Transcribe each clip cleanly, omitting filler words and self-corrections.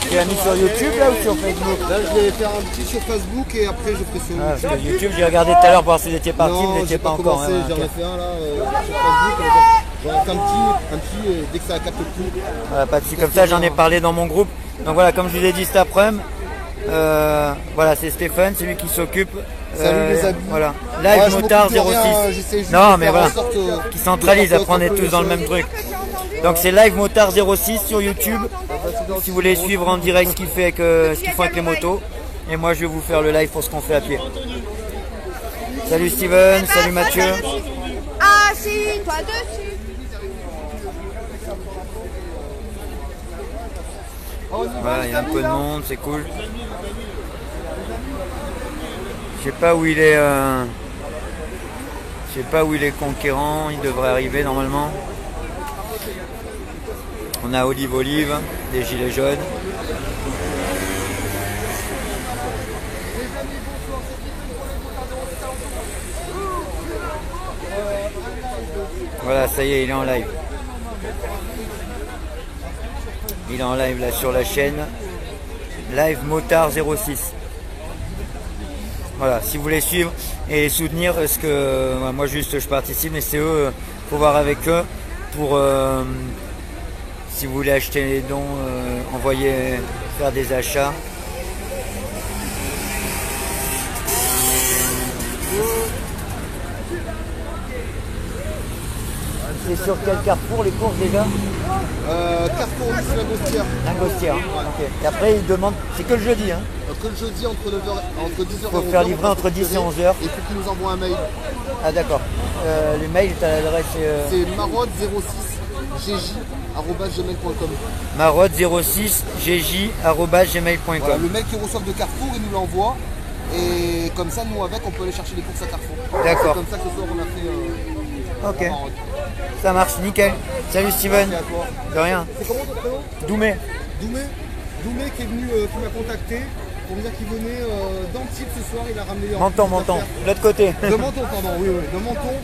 Tu l'as mis sur YouTube là ou sur Facebook? Là je vais faire un petit sur Facebook et après je ferai sur YouTube. Parce que YouTube, j'ai regardé tout à l'heure pour voir si vous étiez parti, Non, vous n'étiez pas encore. J'en ai fait un là sur Facebook. J'en ai fait un petit et dès que ça capte le coup. Voilà, pas de souci, comme ça j'en ai parlé dans mon groupe. Donc voilà, comme je vous ai dit cet après-midi, voilà, c'est Stéphane, c'est lui qui s'occupe. Salut les amis. Voilà, Live Motard 06. Non mais voilà, qui centralise, après on est tous dans le même truc. Donc c'est Live Motard 06 sur YouTube. Si vous voulez suivre en direct ce qu'ils font avec les motos. Et moi je vais vous faire le live pour ce qu'on fait à pied. Salut Steven, salut Mathieu. Assis-toi dessus. Voilà, il y a un peu de monde, c'est cool. Je sais pas où il est. Je sais pas où il est conquérant. Il devrait arriver normalement. On a Olive, des gilets jaunes. Voilà, ça y est, il est en live. Il est en live là sur la chaîne Live Motard 06. Voilà, si vous voulez suivre et soutenir, parce que moi juste je participe, mais c'est eux, faut voir avec eux pour si vous voulez acheter les dons, envoyer, faire des achats. C'est sur quel carrefour les courses déjà? Carrefour Nice Langostière. Langostière, ok. Et après ils demandent, c'est que le jeudi hein? Que le jeudi entre 10h et 11h. Il faut faire livrer entre 10 et 11h. Et puis qu'ils nous envoient un mail. Ah d'accord. Le mail, tu as l'adresse c'est marode06gj@gmail.com. marode06gj@gmail.com. Voilà, le mail qu'ils reçoivent de Carrefour, ils nous l'envoient. Et comme ça, nous avec, on peut aller chercher les courses à Carrefour. D'accord. Comme ça que ce soir, on a fait. Ok. Ça marche, nickel. Salut Steven. Merci à toi. De rien. C'est comment ton prénom? Doumé. Doumé qui est venu, qui m'a contacté pour me dire qu'il venait d'Antibes ce soir. Il a ramené. Menton. De l'autre côté. De Menton, pardon, oui. De Menton.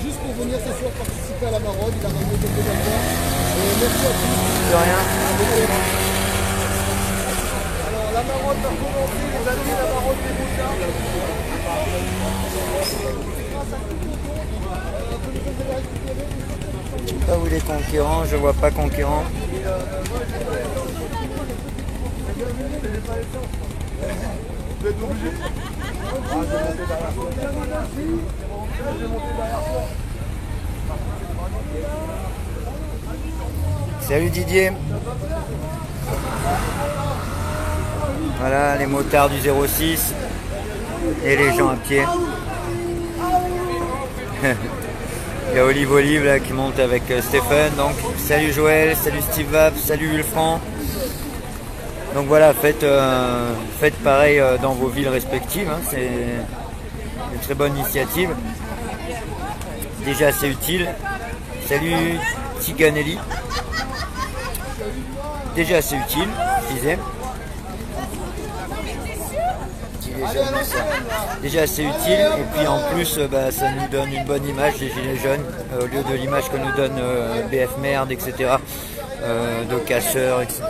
Juste pour venir ce soir participer à la maraude. Il a ramené quelques affaires. Merci à tous. De rien. Alors la maraude va commencer, les amis, la maraude des motards. Je sais pas où il est conquérant, je vois pas conquérant. Vous êtes obligé. Salut Didier. Voilà les motards du 06 et les gens à pied. Il y a Olive là qui monte avec Stéphane. Donc salut Joël, salut Steve Vap, salut Ulfran. Donc voilà, faites pareil dans vos villes respectives. Hein. C'est une très bonne initiative. Déjà c'est utile. Salut Tiganelli. Déjà c'est utile, je disais. Déjà c'est utile et puis en plus ça nous donne une bonne image des gilets jaunes au lieu de l'image que nous donne BF Merde, etc. De casseurs, etc.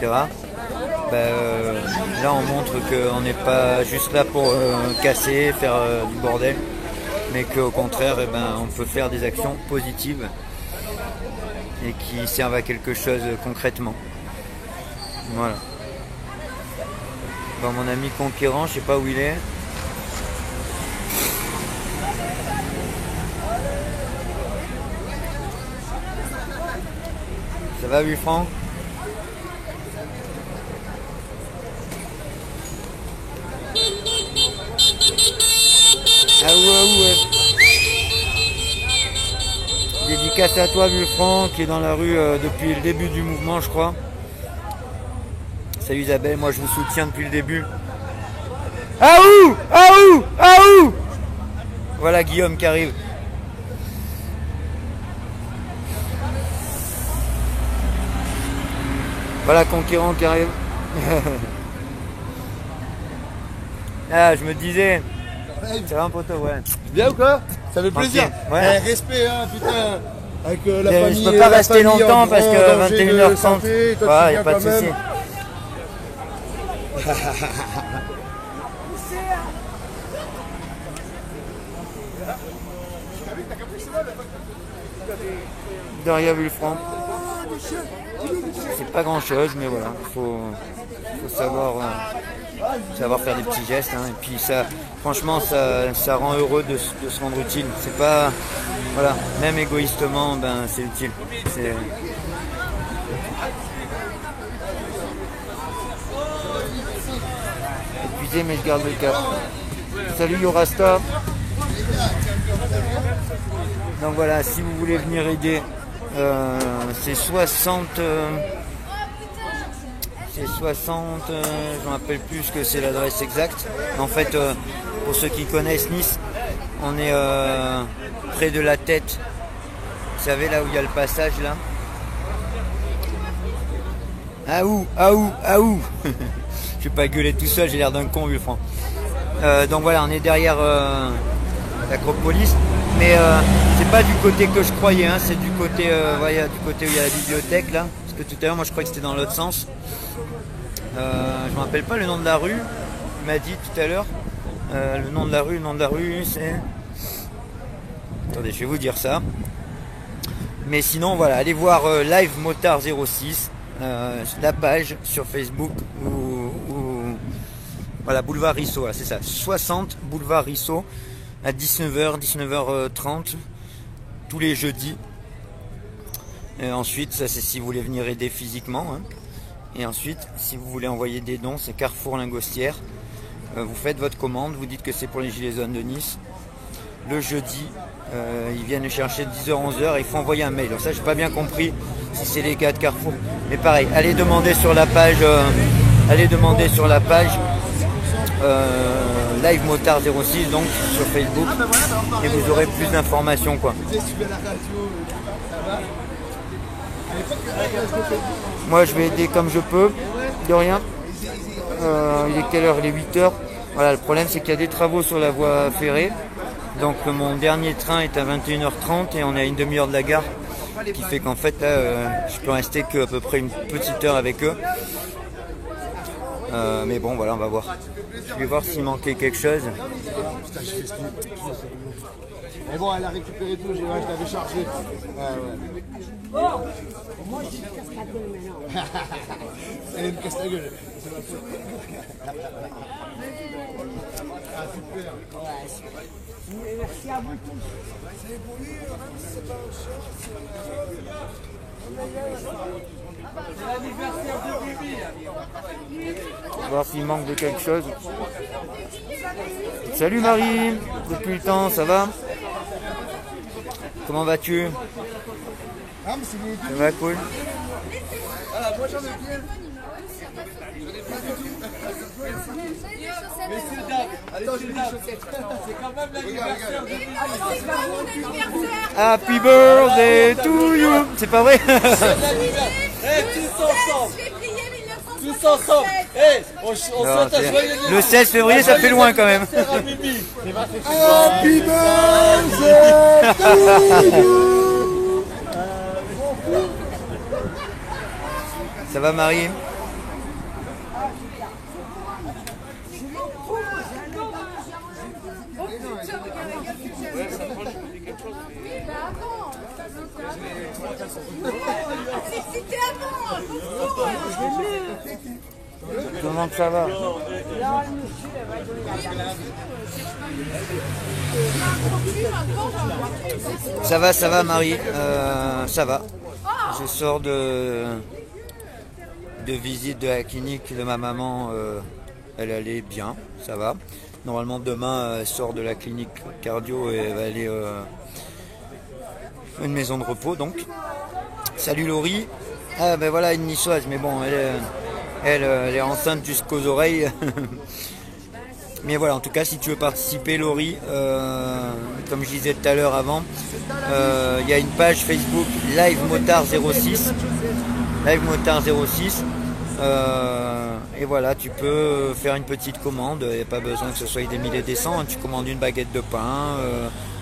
Là on montre qu'on n'est pas juste là pour casser, faire du bordel, mais qu'au contraire on peut faire des actions positives et qui servent à quelque chose concrètement. Voilà. Bon, mon ami conquérant, je sais pas où il est. Ça va, Franck? Ah ouais. Dédicace à toi, Franck, qui est dans la rue depuis le début du mouvement, je crois. Salut Isabelle, moi je vous soutiens depuis le début. Aouh! Voilà Guillaume qui arrive. Voilà, conquérant qui arrive. Ah, je me disais. C'est vraiment pour toi, ouais. Bien ou quoi? Ça fait Tranquille, plaisir. ouais. Eh, respect, hein, putain. Avec la Je famille. peux pas la rester famille longtemps en parce grand que danger de 21h30. santé, toi, Ouais, tu y a viens pas de quand même. souci. Derrière Villefranc. C'est pas grand chose, mais voilà, faut savoir, savoir faire des petits gestes. Hein. Et puis ça, franchement, ça rend heureux de se rendre utile. C'est pas, voilà, même égoïstement, ben c'est utile. C'est... Épuisé, mais je garde le cap. Salut Yorasta. Donc voilà, si vous voulez venir aider, c'est 60. C'est 60, je ne me rappelle plus ce que c'est l'adresse exacte. En fait, pour ceux qui connaissent Nice, on est près de la Tête. Vous savez, là où il y a le passage, là. Ah où, ah où, ah où. Je vais pas gueuler tout seul, j'ai l'air d'un con, Villefranc. Donc voilà, on est derrière l'Acropolis. Mais c'est pas du côté que je croyais, hein, c'est du côté, voilà, du côté où il y a la bibliothèque, là. Parce que tout à l'heure, moi, je croyais que c'était dans l'autre sens. Je me rappelle pas le nom de la rue. Il m'a dit tout à l'heure. Le nom de la rue, c'est... Attendez, je vais vous dire ça. Mais sinon, voilà, allez voir Live Motard 06, la page sur Facebook ou voilà, boulevard Risso, c'est ça, 60 boulevard Risso à 19h, 19h30 tous les jeudis. Et ensuite, ça c'est si vous voulez venir aider physiquement. Hein. Et ensuite, si vous voulez envoyer des dons, c'est Carrefour Lingostière. Vous faites votre commande, vous dites que c'est pour les Gilets jaunes de Nice. Le jeudi, ils viennent chercher de 10h à 11h et il faut envoyer un mail. Alors ça, j'ai pas bien compris si c'est les gars de Carrefour. Mais pareil, allez demander sur la page, Live Motard 06, donc sur Facebook, et vous aurez plus d'informations, quoi. Moi, je vais aider comme je peux, de rien. Il est quelle heure? Il est 8h. Voilà, le problème, c'est qu'il y a des travaux sur la voie ferrée. Donc, mon dernier train est à 21h30 et on est à une demi-heure de la gare. Ce qui fait qu'en fait, là, je peux rester qu'à peu près une petite heure avec eux. Mais bon, voilà, on va voir. Je vais voir s'il manquait quelque chose. Mais bon, elle a récupéré tout, je l'avais chargé. Ouais. Moi, je dis casse la gueule maintenant. Elle me casse la gueule. Ah, super. Ouais, merci à vous tous. C'est pour lui, c'est pas l'anniversaire de Bibi. On va voir s'il manque de quelque chose. Salut Marie, depuis le temps, ça va? Comment vas-tu? Ça va, cool. Moi j'en ai bien. Messieurs, dames, c'est quand même l'anniversaire de Bibi. Happy birthday to you. C'est pas vrai? Tous ensemble. Hey, on souhaite un joyeux le 16 février, ça fait loin quand même. Happy birthday to you. Ça va Marie? Comment ça va? Ça va Marie, ça va. Je sors de visite de la clinique de ma maman, elle allait bien, ça va. Normalement demain elle sort de la clinique cardio et elle va aller à une maison de repos donc. Salut Laurie. Ah ben voilà une niçoise, mais bon elle est enceinte jusqu'aux oreilles. Mais voilà, en tout cas si tu veux participer Laurie, comme je disais tout à l'heure avant, il y a une page Facebook Live Motard 06 Live Motard 06. Et voilà, tu peux faire une petite commande, il n'y a pas besoin que ce soit des 1000 et des cents, hein. Tu commandes une baguette de pain,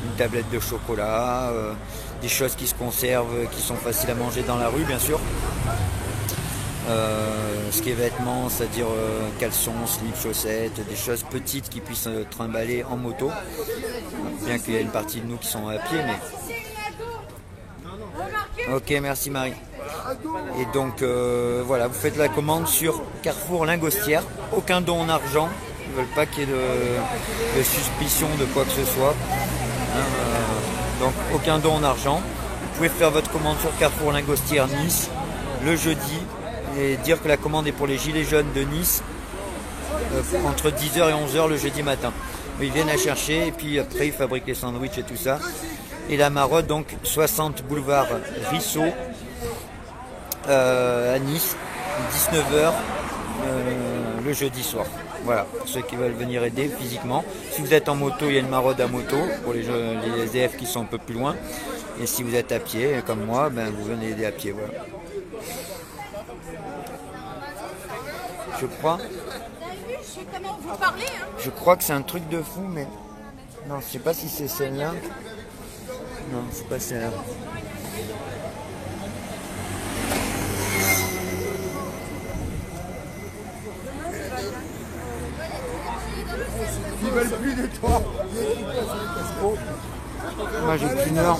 une tablette de chocolat, des choses qui se conservent, qui sont faciles à manger dans la rue bien sûr. Ce qui est vêtements, c'est-à-dire caleçons, slips, chaussettes, des choses petites qui puissent trimballer en moto, bien qu'il y ait une partie de nous qui sont à pied, mais... Ok, merci Marie. Et donc voilà, vous faites la commande sur Carrefour Lingostière, aucun don en argent, ils ne veulent pas qu'il y ait de suspicion de quoi que ce soit, donc aucun don en argent. Vous pouvez faire votre commande sur Carrefour Lingostière Nice le jeudi et dire que la commande est pour les gilets jaunes de Nice entre 10h et 11h le jeudi matin. Ils viennent la chercher et puis après ils fabriquent les sandwichs et tout ça. Et la Marotte, donc 60 boulevard Rissot à Nice, 19h le jeudi soir. Voilà, pour ceux qui veulent venir aider physiquement. Si vous êtes en moto, il y a une maraude à moto pour les SDF qui sont un peu plus loin. Et si vous êtes à pied, comme moi, ben, vous venez aider à pied. Voilà. Je crois. Je crois que c'est un truc de fou, mais non, je sais pas si c'est celle-là. Non, c'est pas celle-là. Ils veulent plus de toi. Moi j'ai qu'une heure.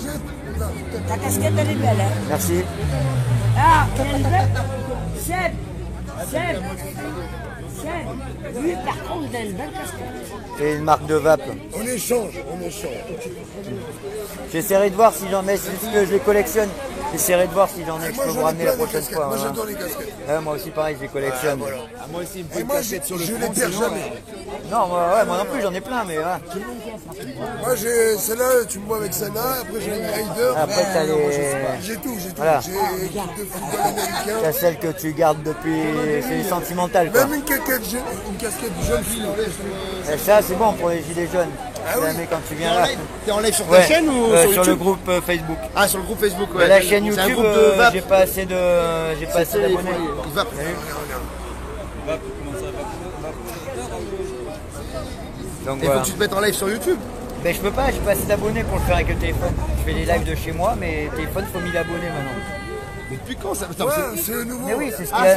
Ta casquette elle est belle, hein. Merci. Ah, elle est belle. Seb. Lui par contre il a une belle casquette. C'est une marque de vape. On échange. J'essaierai de voir si j'en ai, parce que je les collectionne. J'essaierai de voir si j'en ai, je Moi, peux vous j'en ai ramener plein la de prochaine casquettes. fois. Moi, Voilà. j'adore les casquettes. Moi aussi pareil, je les collectionne. Voilà. Moi aussi, il me faut Et une moi, casquette sur le je front, les perds sinon, jamais. Non, moi non plus, j'en ai plein, mais voilà. Moi, j'ai celle-là, tu me vois avec Sana. Après, j'ai une Raider. Après, t'as les... J'ai tout. Voilà. J'ai l'équipe de football américain. T'as celle que tu gardes depuis... C'est sentimental, quoi. Même une casquette de jeune fille. Et ça, c'est bon pour les gilets jaunes. Ah oui. Mais quand tu viens là... T'es en live sur ta Ouais, chaîne ou sur sur le YouTube? groupe Facebook. Ah, sur le groupe Facebook, Et ouais. la chaîne C'est un YouTube, groupe de vape. j'ai pas assez d'abonnés. Vape. Donc Il faut voilà. que tu te mettes en live sur YouTube. Mais je peux pas, j'ai pas assez d'abonnés pour le faire avec le téléphone. Je fais des lives de chez moi, mais le téléphone, faut 1000 abonnés maintenant. Mais depuis quand ça? Attends, c'est nouveau. Mais oui, c'est ce qu'il y a.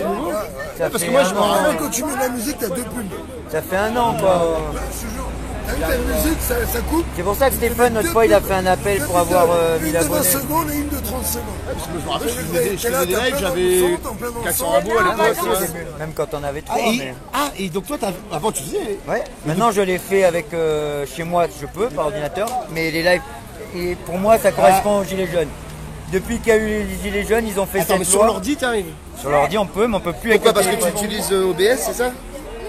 Ça Parce fait que moi, je un me an. rappelle quand tu mets de la musique, t'as 2 pubs. Ça fait un an, quoi. Je te jure. T'as vu ta musique, ça coupe. C'est pour ça que Stéphane, notre fois, il a fait un appel pour avoir 1000 Une de 20 abonnés. secondes et une de 30 secondes. Parce que je me rappelle, je faisais des lives, j'avais 400 abos à l'époque. Même quand on avait 3. Mais... Et donc toi, avant tu faisais... Ouais. Maintenant, je l'ai fait avec chez moi, je peux, par ordinateur. Mais les lives, et pour moi, ça correspond aux gilets jaunes. Depuis qu'il y a eu les gilets jaunes, ils ont fait Attends, mais cette sur loi. l'ordi, t'arrives? Sur l'ordi, on peut, mais on peut plus avec Pourquoi? le Parce que tu téléphone. utilises OBS, c'est ça?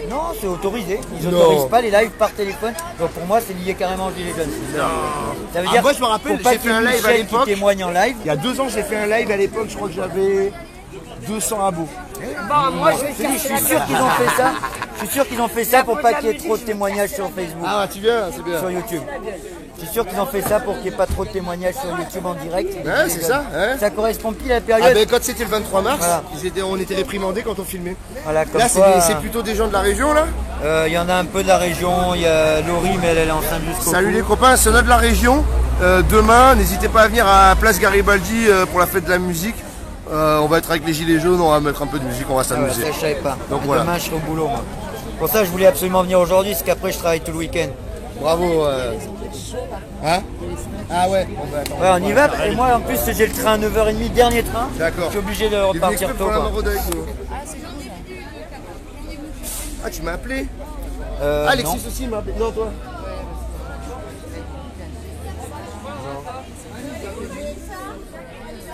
Non, c'est autorisé. Ils Non. n'autorisent pas les lives par téléphone. Donc pour moi, c'est lié carrément aux gilets jaunes. Ça veut Ah, dire moi, je me rappelle, faut pas j'ai qu'il y fait ait un une live à chaîne l'époque. qui témoigne en live. Il y a 2 ans, j'ai fait un live à l'époque, je crois que j'avais 200 abos. Bon, moi je vais Je te dis, je chercher suis la sûr qu'ils ont fait ça. Je suis sûr qu'ils ont fait ça pour pas qu'il y ait trop de témoignages sur Facebook, Ah, tu viens, c'est bien. sur YouTube. Je suis sûr qu'ils ont fait ça pour qu'il n'y ait pas trop de témoignages sur YouTube en direct. Ouais, c'est ça, ouais. Ça correspond pile à la Ah période. ben quand c'était le 23 mars, Voilà. on était réprimandés quand on filmait. Voilà, comme Là, quoi, c'est plutôt des gens de la région, là? il y en a un peu de la région. Il y a Laurie, mais elle est enceinte jusqu'au Salut cou. les copains, c'est de la région. Demain, n'hésitez pas à venir à Place Garibaldi pour la fête de la musique. On va être avec les gilets jaunes, on va mettre un peu de musique, on va Ah ouais, s'amuser. ça, je savais pas. Donc Et voilà. Demain, je serai au boulot, moi. Pour ça, je voulais absolument venir aujourd'hui, parce qu'après, je travaille tout le week-end. Bravo. Hein? Ah ouais, bon, bah, attends. Ouais, on y va. Et moi, en plus, j'ai le train à 9h30, dernier train. D'accord. Je suis obligé de T'es venu repartir exprès tôt, pour la quoi. maraude avec nous. Ah, tu m'as appelé? Non. Alexis aussi m'a appelé. Non, toi.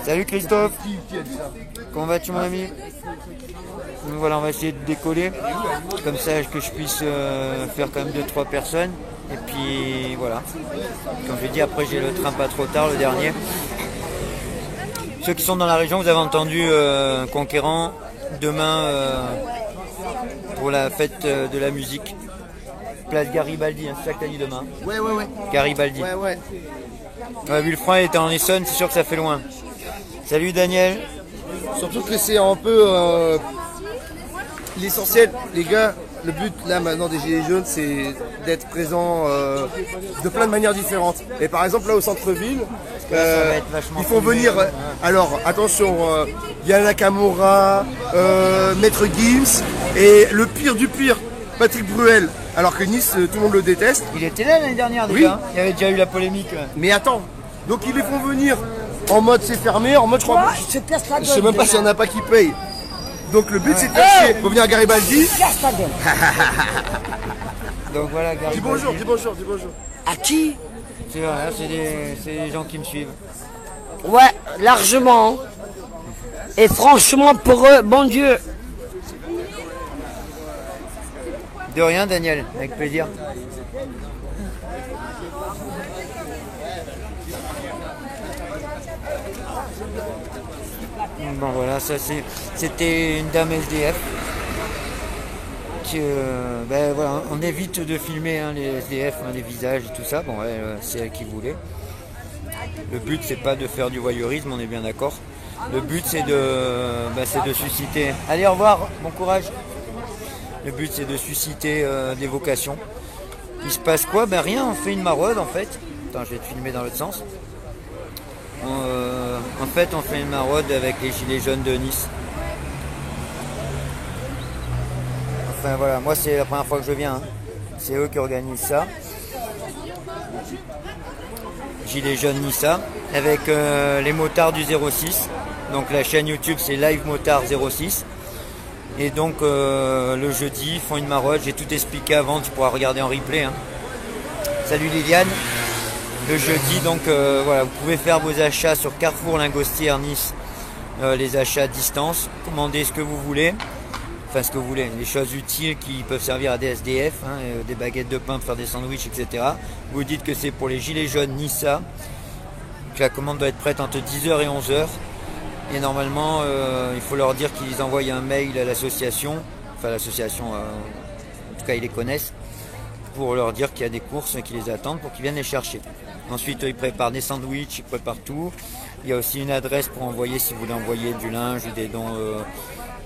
Salut Christophe, Qui a dit ça? comment vas-tu mon ami? Donc voilà, on va essayer de décoller, comme ça que je puisse faire quand même 2-3 personnes. Et puis voilà, comme je l'ai dit, après j'ai le train pas trop tard, le dernier. Ceux qui sont dans la région, vous avez entendu Conquérant, demain pour la fête de la musique. Place Garibaldi, hein, c'est ça que t'as dit demain. Ouais. Garibaldi. Ouais. Villefranche était en Essonne, c'est sûr que ça fait loin. Salut Daniel. Surtout que c'est un peu l'essentiel, les gars. Le but là maintenant des Gilets jaunes, c'est d'être présent de plein de manières différentes. Et par exemple là au centre-ville, ils font venir. Alors attention, Yann Nakamura, Maître Gims et le pire du pire, Patrick Bruel. Alors que Nice, tout le monde le déteste. Il était là l'année dernière déjà. Oui. Hein. Il y avait déjà eu la polémique. Mais attends, donc ils les font venir en mode c'est fermé, en mode je crois. Je te casse la gueule. Je sais même pas s'il y en a pas qui payent. Donc le but c'est de faire chier. Faut venir à Garibaldi. Casse ta gueule. Donc voilà, Garibaldi. Dis bonjour, dis bonjour, dis bonjour. À qui? C'est vrai, hein, c'est des gens qui me suivent. Ouais, largement. Et franchement, pour eux, bon Dieu. De rien, Daniel, avec plaisir. Bon voilà, ça c'était une dame SDF. Ben voilà, on évite de filmer hein, les SDF, hein, les visages et tout ça. Bon, ouais, c'est elle qui voulait. Le but c'est pas de faire du voyeurisme, on est bien d'accord. Le but c'est de susciter. Allez, au revoir, bon courage. Le but c'est de susciter des vocations. Il se passe quoi? Ben rien, on fait une maraude en fait. Attends, je vais te filmer dans l'autre sens. En fait, on fait une maraude avec les Gilets jaunes de Nice. Enfin voilà, moi c'est la première fois que je viens. Hein. C'est eux qui organisent ça. Gilets jaunes Nissa avec les motards du 06. Donc la chaîne YouTube c'est Live Motard 06. Et donc le jeudi, ils font une maraude. J'ai tout expliqué avant, tu pourras regarder en replay. Hein. Salut Liliane. Le jeudi, donc voilà, vous pouvez faire vos achats sur Carrefour Lingostière Nice, les achats à distance, commandez ce que vous voulez, enfin ce que vous voulez, les choses utiles qui peuvent servir à des SDF, hein, des baguettes de pain pour faire des sandwichs, etc. Vous dites que c'est pour les Gilets jaunes Nissa, que la commande doit être prête entre 10h et 11h, et normalement il faut leur dire qu'ils envoient un mail à l'association, enfin l'association, en tout cas ils les connaissent, pour leur dire qu'il y a des courses qui les attendent pour qu'ils viennent les chercher. Ensuite, ils préparent des sandwichs, ils préparent tout. Il y a aussi une adresse pour envoyer si vous voulez envoyer du linge ou des dons.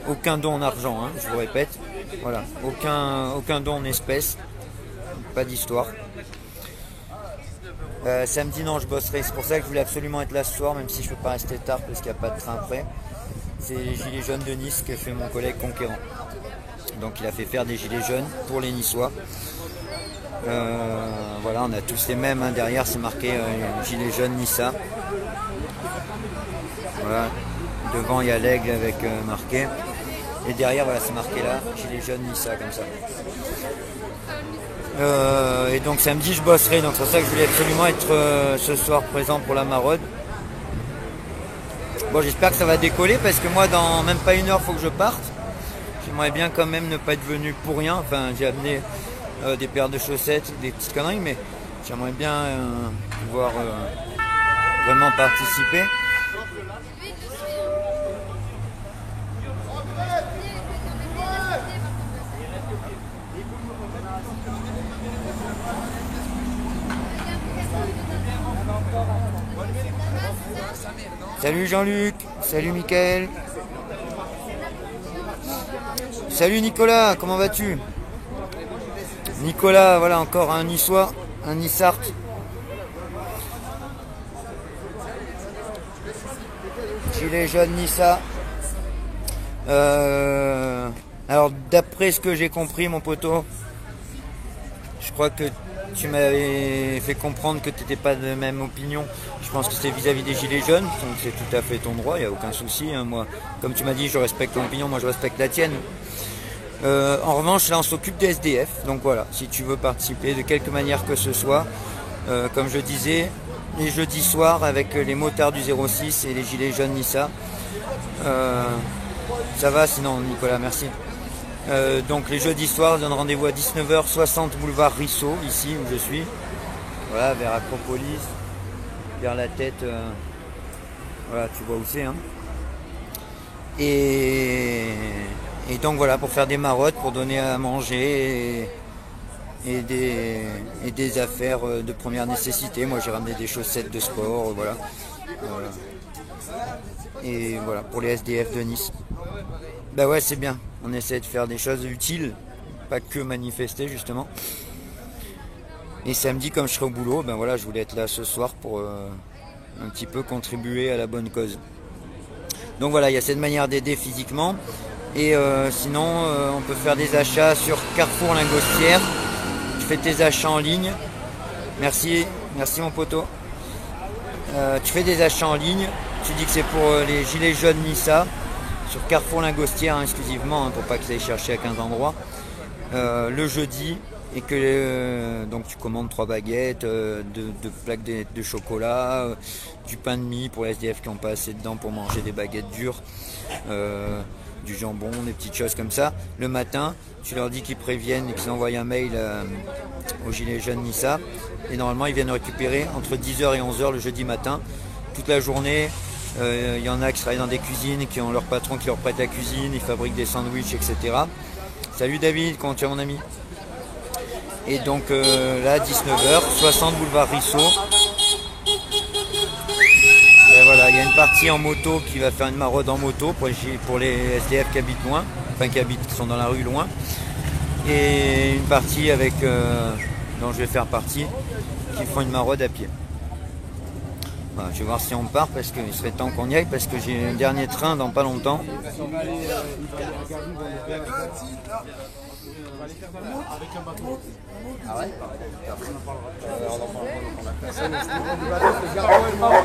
Aucun don en argent, hein, je vous répète. Voilà, aucun don en espèces. Pas d'histoire. Samedi, non, je bosserai. C'est pour ça que je voulais absolument être là ce soir, même si je ne peux pas rester tard parce qu'il n'y a pas de train après. C'est les Gilets jaunes de Nice que fait mon collègue Conquérant. Donc il a fait faire des Gilets jaunes pour les Niçois. Voilà, on a tous les mêmes, hein. Derrière c'est marqué Gilets jaunes Nissa. Voilà. Devant il y a l'aigle avec marqué. Et derrière voilà c'est marqué là, Gilets jaunes Nissa comme ça. Et donc samedi je bosserai, donc c'est pour ça que je voulais absolument être ce soir présent pour la maraude. Bon, j'espère que ça va décoller parce que moi dans même pas une heure faut que je parte. J'aimerais bien quand même ne pas être venu pour rien. Enfin j'ai amené des paires de chaussettes, des petites conneries, mais j'aimerais bien pouvoir vraiment participer. Salut Jean-Luc, salut Mickaël, salut Nicolas, comment vas-tu? Nicolas, voilà encore un Niçois, un Nissart. Gilet jaune Nissa. Alors d'après ce que j'ai compris mon poteau, je crois que tu m'avais fait comprendre que tu n'étais pas de même opinion. Je pense que c'est vis-à-vis des Gilets jaunes, donc c'est tout à fait ton droit, il n'y a aucun souci. Hein. Moi, comme tu m'as dit, je respecte ton opinion, moi je respecte la tienne. En revanche, là on s'occupe des SDF, donc voilà, si tu veux participer de quelque manière que ce soit, comme je disais, les jeudis soirs avec les motards du 06 et les Gilets jaunes Nissa. Ça va sinon Nicolas, merci. Donc les jeudis soirs, je donne rendez-vous à 19h60 boulevard Risso, ici où je suis. Voilà, vers Acropolis, vers la tête. Voilà, tu vois où c'est. Hein. Et donc voilà, pour faire des marottes, pour donner à manger et des affaires de première nécessité. Moi j'ai ramené des chaussettes de sport, voilà. Et voilà, pour les SDF de Nice. Bah ouais, c'est bien. On essaie de faire des choses utiles, pas que manifester justement. Et samedi, comme je serai au boulot, ben voilà, je voulais être là ce soir pour un petit peu contribuer à la bonne cause. Donc voilà, il y a cette manière d'aider physiquement. Et sinon, on peut faire des achats sur Carrefour Lingostière. Tu fais tes achats en ligne. Merci, merci mon poteau. Tu fais des achats en ligne. Tu dis que c'est pour les gilets jaunes Nissa. Sur Carrefour Lingostière exclusivement, pour pas que ça aille chercher à 15 endroits. Le jeudi. Et que donc tu commandes 3 baguettes, de plaques de chocolat, du pain de mie pour les SDF qui n'ont pas assez dedans pour manger des baguettes dures, du jambon, des petites choses comme ça. Le matin, tu leur dis qu'ils préviennent et qu'ils envoient un mail aux Gilets jaunes Nissa. Et normalement, ils viennent récupérer entre 10h et 11h le jeudi matin. Toute la journée, il y en a qui travaillent dans des cuisines, qui ont leur patron qui leur prête la cuisine, ils fabriquent des sandwichs, etc. Salut David, comment tu vas mon ami? Et donc là, 19h, 60 boulevard Risso. Et voilà, il y a une partie en moto qui va faire une maraude en moto pour les SDF qui habitent loin, enfin qui sont dans la rue loin. Et une partie avec, dont je vais faire partie, qui font une maraude à pied. Voilà, je vais voir si on part parce qu'il serait temps qu'on y aille parce que j'ai un dernier train dans pas longtemps.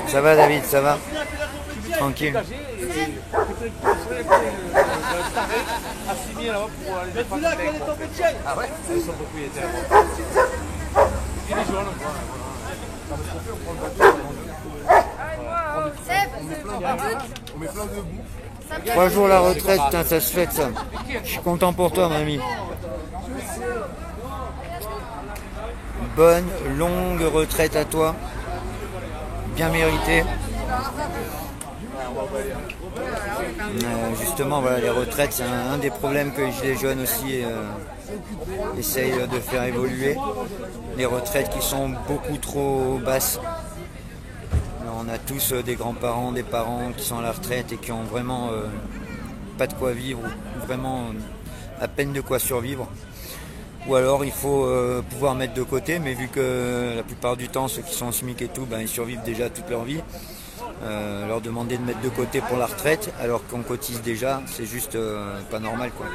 Ça va David, ça va? Tranquille. Ah ouais? Ils sont propriétaires. On met plein de boue. 3 jours la retraite, putain, ça se fait ça. Je suis content pour toi, mamie. Bonne, longue retraite à toi. Bien méritée. Justement, voilà, les retraites, c'est un des problèmes que les Gilets jaunes aussi essayent de faire évoluer. Les retraites qui sont beaucoup trop basses. Alors, on a tous des grands-parents, des parents qui sont à la retraite et qui ont vraiment pas de quoi vivre, ou vraiment à peine de quoi survivre. Ou alors il faut pouvoir mettre de côté, mais vu que la plupart du temps ceux qui sont en SMIC et tout, ben, ils survivent déjà toute leur vie. Leur demander de mettre de côté pour la retraite alors qu'on cotise déjà, c'est juste pas normal quoi.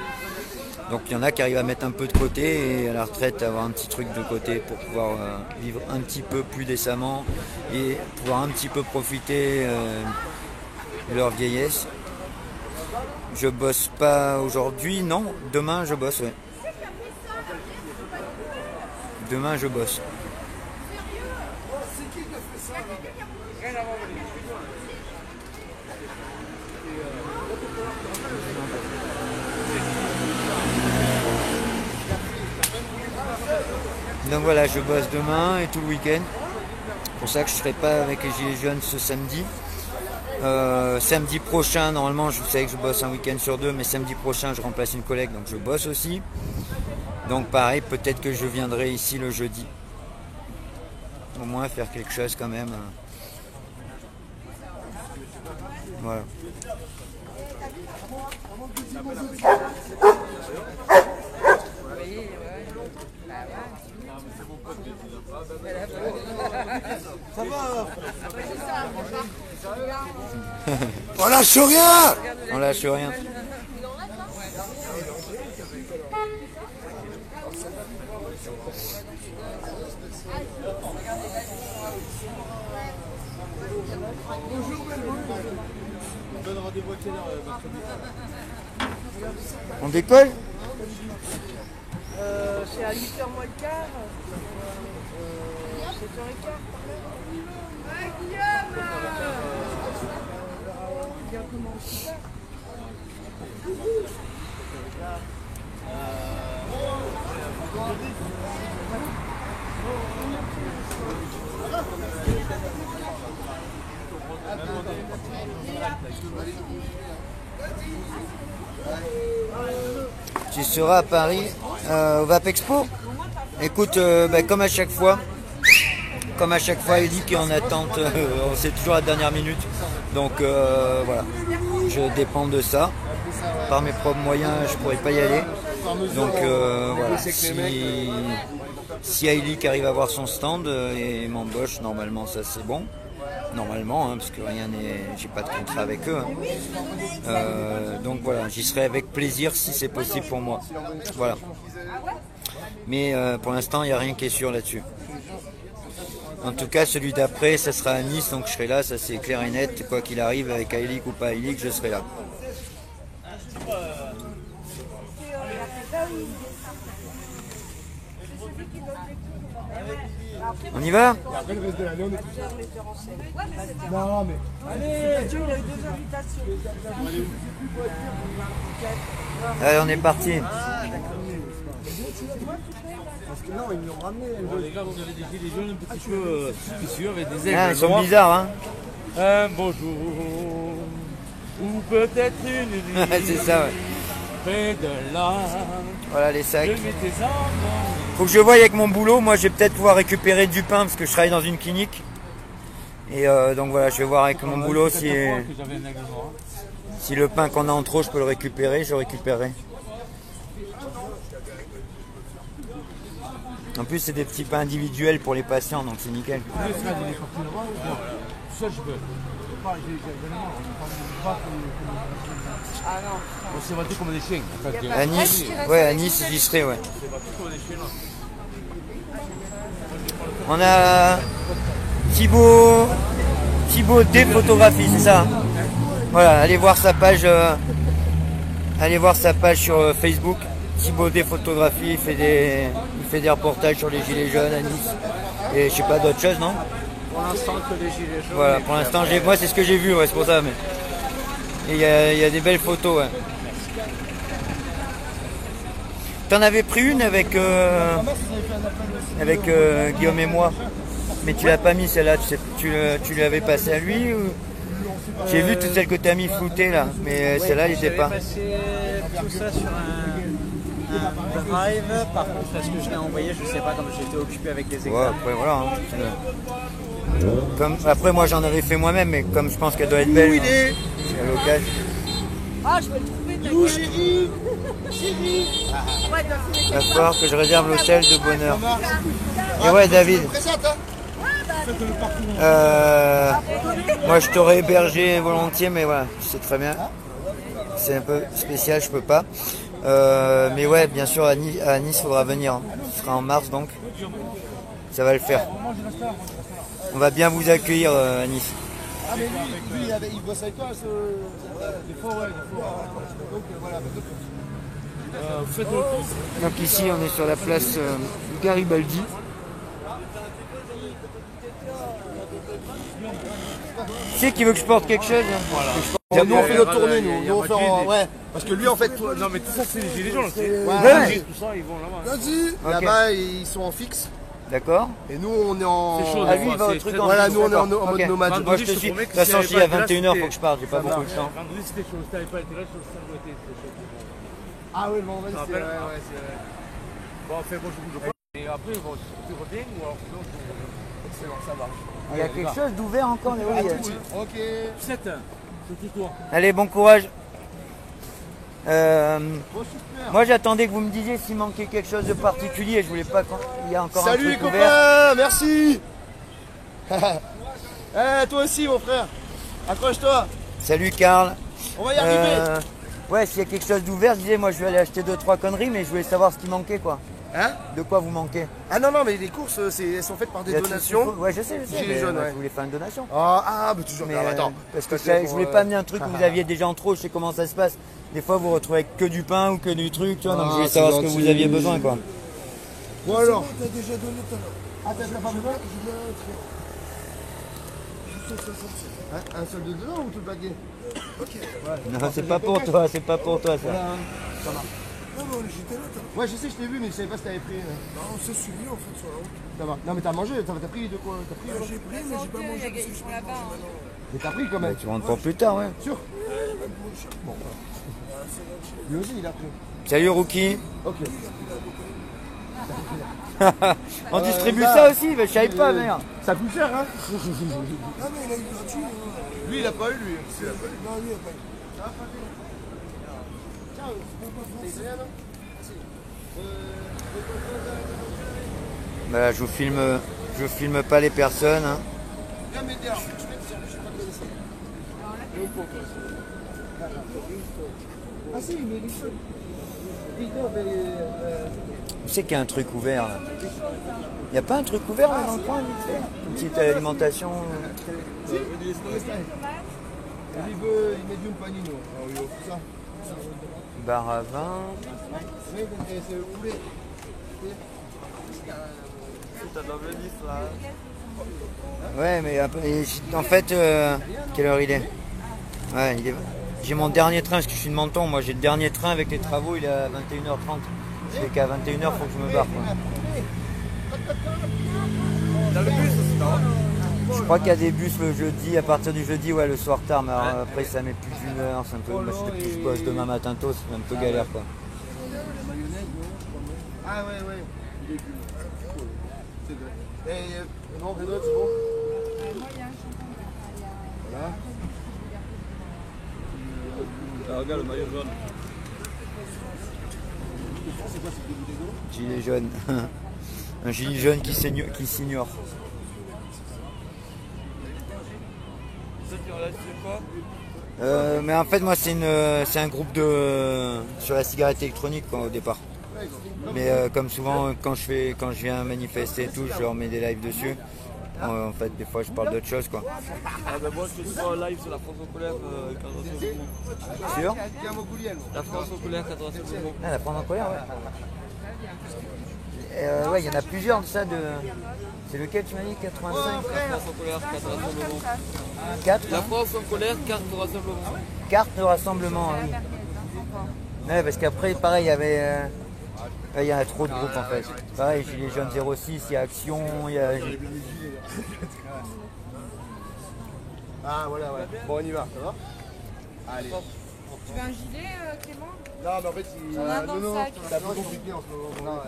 Donc il y en a qui arrivent à mettre un peu de côté et à la retraite avoir un petit truc de côté pour pouvoir vivre un petit peu plus décemment et pouvoir un petit peu profiter de leur vieillesse. Je bosse pas aujourd'hui, non, demain je bosse, ouais. Demain je bosse. Donc voilà, je bosse demain et tout le week-end. C'est pour ça que je ne serai pas avec les Gilets jaunes ce samedi. Samedi prochain, normalement, je savais que je bosse un week-end sur 2, mais samedi prochain, je remplace une collègue, donc je bosse aussi. Donc pareil, peut-être que je viendrai ici le jeudi. Au moins faire quelque chose quand même. Voilà. Ça va? On lâche rien! On lâche rien. On décolle? C'est à 8h moins le quart. 7h15. Bien commencé. Tu seras à Paris au VAP Expo. Écoute, comme à chaque fois, il dit qu'on est en attente, c'est toujours à la dernière minute. Donc voilà, je dépends de ça. Par mes propres moyens, je pourrais pas y aller. Donc voilà, si Ailic arrive à avoir son stand et m'embauche, normalement ça c'est bon. Normalement, hein, parce que rien n'est, j'ai pas de contrat avec eux. Hein. Donc voilà, j'y serai avec plaisir si c'est possible pour moi. Voilà. Mais pour l'instant, il n'y a rien qui est sûr là-dessus. En tout cas, celui d'après, ça sera à Nice, donc je serai là, ça c'est clair et net. Quoi qu'il arrive, avec Ailic ou pas Ailic, je serai là. On y va? Non, mais. Allez, on est parti. Non, ils l'ont ramené. Les gars, vous avez des gilets jaunes un petit peu suspicieux avec des aigles Ah, ils sont noirs. bizarres, hein? Un beau jour, ou peut-être une nuit, C'est ça, ouais. près de là, Voilà les je sacs. mets tes armes. Faut que je voie avec mon boulot. Moi, je vais peut-être pouvoir récupérer du pain parce que je travaille dans une clinique. Et donc voilà, je vais voir avec mon boulot si, Que j'avais un aigle noir. si le pain qu'on a en trop, je peux le récupérer. Je le récupérerai. En plus, c'est des petits pains individuels pour les patients, donc c'est nickel. Ça, je peux. Ah non. On s'est battu comme des chiens. En fait. À Nice, ouais, à Nice, j'y serai, ouais. On a Thibaut D photographie, c'est ça. Voilà, allez voir sa page sur Facebook. Thibaut D photographie, il fait des reportages sur les gilets jaunes à Nice. Et je sais pas d'autres choses, non? Pour l'instant que les gilets jaunes. Voilà, pour l'instant, moi c'est ce que j'ai vu, ouais, c'est pour ça. Mais il y a des belles photos, ouais. T'en avais pris une avec Guillaume et moi, mais tu l'as pas mis celle-là. Tu l'avais passée à lui ou... J'ai vu toutes celles que tu as mis floutées là, mais celle-là, il était pas. J'avais passé tout ça sur un drive. Par contre, est-ce que je l'ai envoyé? Je sais pas, comme j'étais occupé avec les Ouais, examens. après voilà. Hein. Après moi j'en avais fait moi-même, mais comme je pense qu'elle doit être belle, c'est à l'occasion. Ah, je vais le trouver, Il va falloir que je réserve l'hôtel de bonheur. Et ouais, David. Moi je t'aurais hébergé volontiers, mais voilà, tu sais très bien. C'est un peu spécial, je peux pas. Mais ouais, bien sûr, à Nice, il faudra venir. Ce sera en mars donc. Ça va le faire. On va bien vous accueillir à Nice. Ah, mais lui il bosse avec toi, des fois, ouais, Donc voilà. Faites le tour. Donc ici, on est sur la place Garibaldi. Qui c'est qui veut que je porte quelque chose? Nous on fait notre tournée, nous on fait ouais. Parce que lui en fait. Non, mais tout ça, c'est les gilets jaunes. Ouais. Tout ça, ils vont là-bas. Vas-y. Ok. Là-bas ils sont en fixe. D'accord. Et nous on est en. C'est chaud, Ah, des lui, il fois, va au c'est truc très en Voilà, fixe, nous on est en d'accord. mode Ok. nomade. Moi je te suis. De toute façon, s'il y a 21h, faut que je parte. J'ai pas beaucoup de temps. Vendredi, c'était chaud. Si t'avais pas été là, sur le stand, c'était chaud. Ah oui, bon, Ça c'est rappelle ouais, c'est vrai. Bon, fait, moi, je vous le fais. Et après, bon, tu reviens ou alors sinon, excellent, ça marche. Il y a quelque chose d'ouvert encore, mais oui. Ok. 7, c'est tout toi. Allez, bon courage. Bon, super. Moi j'attendais que vous me disiez s'il manquait quelque chose de particulier. Je voulais pas qu'il y a encore Salut un les truc ouvert. copains, merci. Toi aussi mon frère. Accroche-toi. Salut Karl. On va y arriver. Ouais, s'il y a quelque chose d'ouvert, je disais moi je vais aller acheter 2-3 conneries, mais je voulais savoir ce qui manquait quoi. Hein? De quoi vous manquez? Ah non, mais les courses, elles sont faites par des Il y a tout ce donations. qu'il faut. Ouais, je sais. Gilets mais, jaunes, moi, ouais. Je voulais faire une donation. Ah, bah toujours. Mais, attends. parce que c'est je voulais pas amener un truc que vous aviez déjà en trop, je sais comment ça se passe. Des fois vous retrouvez avec que du pain ou que du truc, tu vois, donc je voulais c'est savoir ce que gentil. vous aviez besoin quoi. Bon alors. T'as déjà donné tout à l'heure. Ah, t'as pas besoin? Un seul de dedans ou tout le paquet? Non, c'est pas pour toi, c'est pas pour toi ça. Ça marche. Non, mais j'étais là, ouais, je sais, je t'ai vu, mais je savais pas si t'avais pris. Non, on s'est suivi en fait sur la route. Ça va. Non, mais t'as mangé, t'as pris de quoi? T'as pris? J'ai pris, mais j'ai pas mangé parce que je peux pas manger. Mais t'as pris quand même. Tu rentres pour plus tard, ouais. Sûr? Bon. Lui aussi, il a pris. Salut Rookie. Ok. On distribue ça aussi, mais je savais pas merde. Ça coûte cher, hein? Ah, mais il a eu gratuit. Lui, il a pas eu, lui. Non, lui, il a pas eu. Ciao. Voilà, je vous filme pas les personnes. Hein. Viens m'aider, alors. Ah si, mais il est Où c'est qu'il y a un truc ouvert là? Il n'y a pas un truc ouvert là dans le coin, vite fait? Une petite alimentation. Olive medium panino. Ça. Bar à vin. Ouais, mais en fait, quelle heure il est? Ouais, j'ai mon dernier train parce que je suis de Menton. Moi, j'ai le dernier train avec les travaux, il est à 21h30. Je fais qu'à 21h, il faut que je me barre. Quoi. Je crois qu'il y a des bus le jeudi, à partir du jeudi, ouais, le soir tard, mais alors, après ça met plus d'une heure, c'est un peu. Moi, je bosse demain matin tôt, c'est un peu galère quoi. Ah ouais, ouais. C'est vrai. Et non, Renaud, c'est bon? Moi, il y a un champagne. Voilà. Ah, regarde le maillot jaune. C'est quoi, c'est le début des dos? Gilet jaune. Un gilet jaune qui s'ignore. Mais en fait moi c'est un groupe sur la cigarette électronique quoi, au départ. Mais comme souvent quand je viens manifester et tout, je leur mets des lives dessus. En fait des fois je parle d'autre chose quoi. Ah ben moi je fais souvent un live sur la France en colère quand on se mouvement. Sûr? La France en colère quand on se mouvement. Ah, la prendre en colère, ouais. Ouais, il y en a plusieurs de ça. C'est lequel tu m'as dit? 85? La France en colère, carte de rassemblement. 4? La France en colère, carte de rassemblement. Carte de rassemblement, oui. Ouais, parce qu'après, pareil, il y avait. Il y a trop de groupes en fait. Pareil, Gilets jaunes 06, il y a Action, il y a. Ah voilà, ouais. Bon, on y va, ça va? Allez. Tu veux un gilet, Clément? Non, mais en fait, il... On a dans le sac. c'est un peu compliqué en ce moment.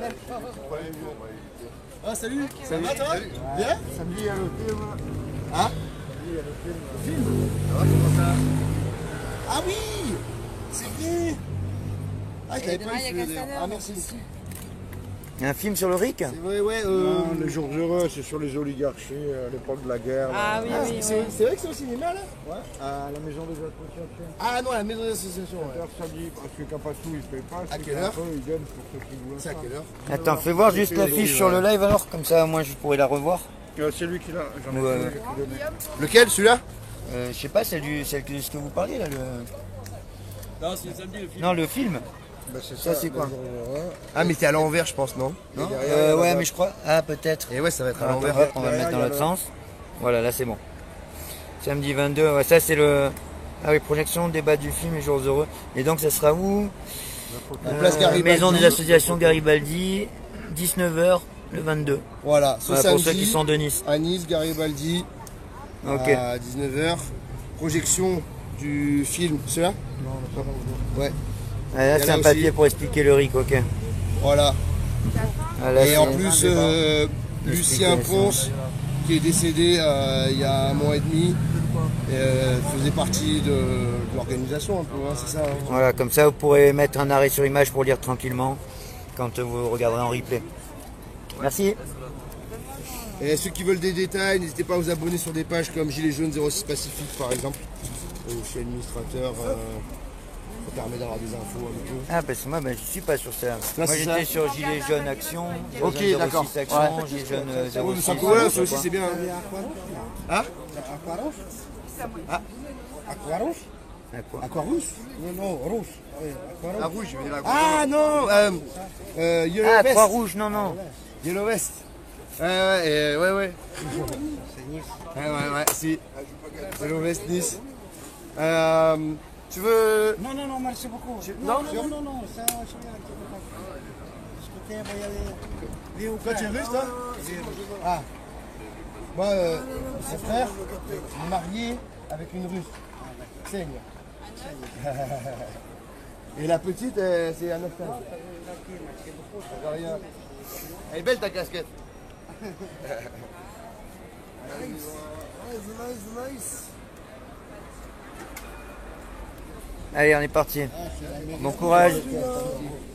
Ah, salut. Ça va, toi? Bien? Samedi, à l'hôtel, hein? Samedi, à l'hôtel. Film? Ça va, comment ça? Ah oui! C'est vrai! Ah, je l'avais pas eu celui-là, d'ailleurs. Ah, merci. Il y a un film sur le RIC? C'est vrai, ouais. Non, les jours heureux, c'est sur les oligarchies à l'époque de la guerre. Ah oui, oui, C'est vrai que c'est au cinéma, là? Ouais, à la maison des associations. Ah non, à la maison des associations, ouais. Samedi, parce que Capassou, il ne paye pas. À quelle heure? Il donne pour ceux qui voulaient. C'est à quelle heure? Attends, fais voir juste l'affiche sur le live alors, comme ça moi je pourrais la revoir. C'est lui qui l'a. J'en ai Ouais. qui donné. Lequel, celui-là? Je sais pas, celle de ce que vous parliez là. Non, c'est samedi le film. Non, le film. Ben, c'est Ça, c'est quoi? les jours heureux. Ah, mais t'es à l'envers, je pense, non? Non ouais, mais je crois. Ah, peut-être. Et ouais, ça va être à Attends, l'envers. hop, on va le mettre dans l'autre sens. Voilà, là c'est bon. Samedi 22, ouais, ça c'est le. Ah oui, projection, débat du film Les Jours Heureux. Et donc ça sera où? Place Garibaldi. Maison des associations Garibaldi, 19h le 22. Voilà, ce Voilà, samedi, pour ceux qui sont de Nice. à Nice, Garibaldi, Ok. à 19h. Projection du film, celui-là? Ouais, Ah, là Et c'est là un papier aussi. pour expliquer le RIC, ok. voilà. Ah, là, Et c'est- en plus, Lucien Ponce, qui est décédé il y a un mois et demi, faisait partie de l'organisation un peu, hein, c'est ça? Hein. Voilà, comme ça vous pourrez mettre un arrêt sur image pour lire tranquillement quand vous regarderez en replay. Merci. Et ceux qui veulent des détails, n'hésitez pas à vous abonner sur des pages comme Gilets jaunes 06 Pacifique par exemple. Je suis administrateur, ça permet d'avoir des infos un peu. Ah parce que moi je suis pas sur ça. Moi c'est j'étais ça. sur Gilets jaunes Action, Ok, Gilets jaunes d'accord. 06 Action, Ouais. Gilets jaunes Ouais, 06. mais ça colle, ça aussi c'est bien. Hein? Aquarouge? Ah, quoi? Aquarus? Non, rouge. Oui, La rouge, je veux dire la Ah non Yellow Ah, Vest. Croix-Rouge, non, non. Yellow Vest. Ouais. Ouais, si. Yellow Vest, Nice. Tu veux... Non, merci beaucoup. Non, Non, ça, je viens discuter, il va y aller. Toi, tu es russe, toi? Ah. Moi, mon frère, est marié avec une russe. Ksenia. Et la petite, c'est Anastasia. Elle est belle ta casquette. Nice. Allez, on est parti. Bon courage.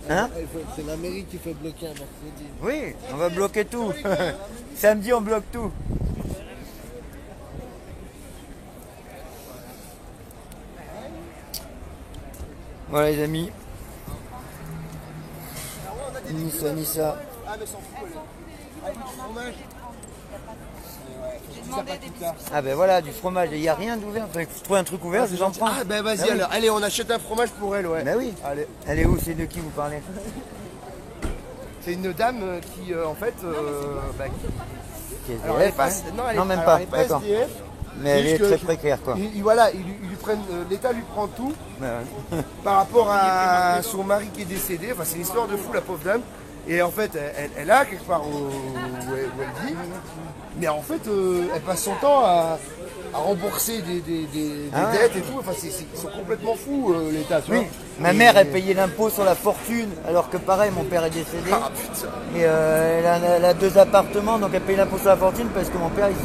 Hein? C'est la mairie qui fait bloquer un mercredi. Oui, on va bloquer tout. Samedi, on bloque tout. Voilà les amis. Nissa. Ah, mais s'en fout, elle est. Avec du fromage. J'ai demandé des biscuits. Ah ben voilà, du fromage. Il n'y a rien d'ouvert. Enfin, je trouve un truc ouvert, j'en prends. Ah, ben vas-y Ah oui. alors. Allez, on achète un fromage pour elle, ouais. Ben oui. Allez. Elle est où? C'est de qui vous parlez? C'est une dame qui, en fait. Bah, Qui est alors, elle est SDF, pas, hein? non, elle Non, est, même alors, pas. elle est pas D'accord. SDF. Mais elle est juste que- très précaire quoi. Voilà, ils lui prennent, l'État lui prend tout Ouais, ouais. par rapport à son mari qui est décédé. Enfin, c'est une histoire de fou, la pauvre dame. Et en fait, elle a quelque part où elle vit. Mais en fait, elle passe son temps à rembourser des Ah ouais. dettes et tout. Enfin, ils sont complètement fous, l'État, tu Oui, vois. ma Et- mère elle payait l'impôt sur la fortune alors que pareil mon père est décédé Ah putain. et elle a 2 appartements donc elle paye l'impôt sur la fortune parce que mon père il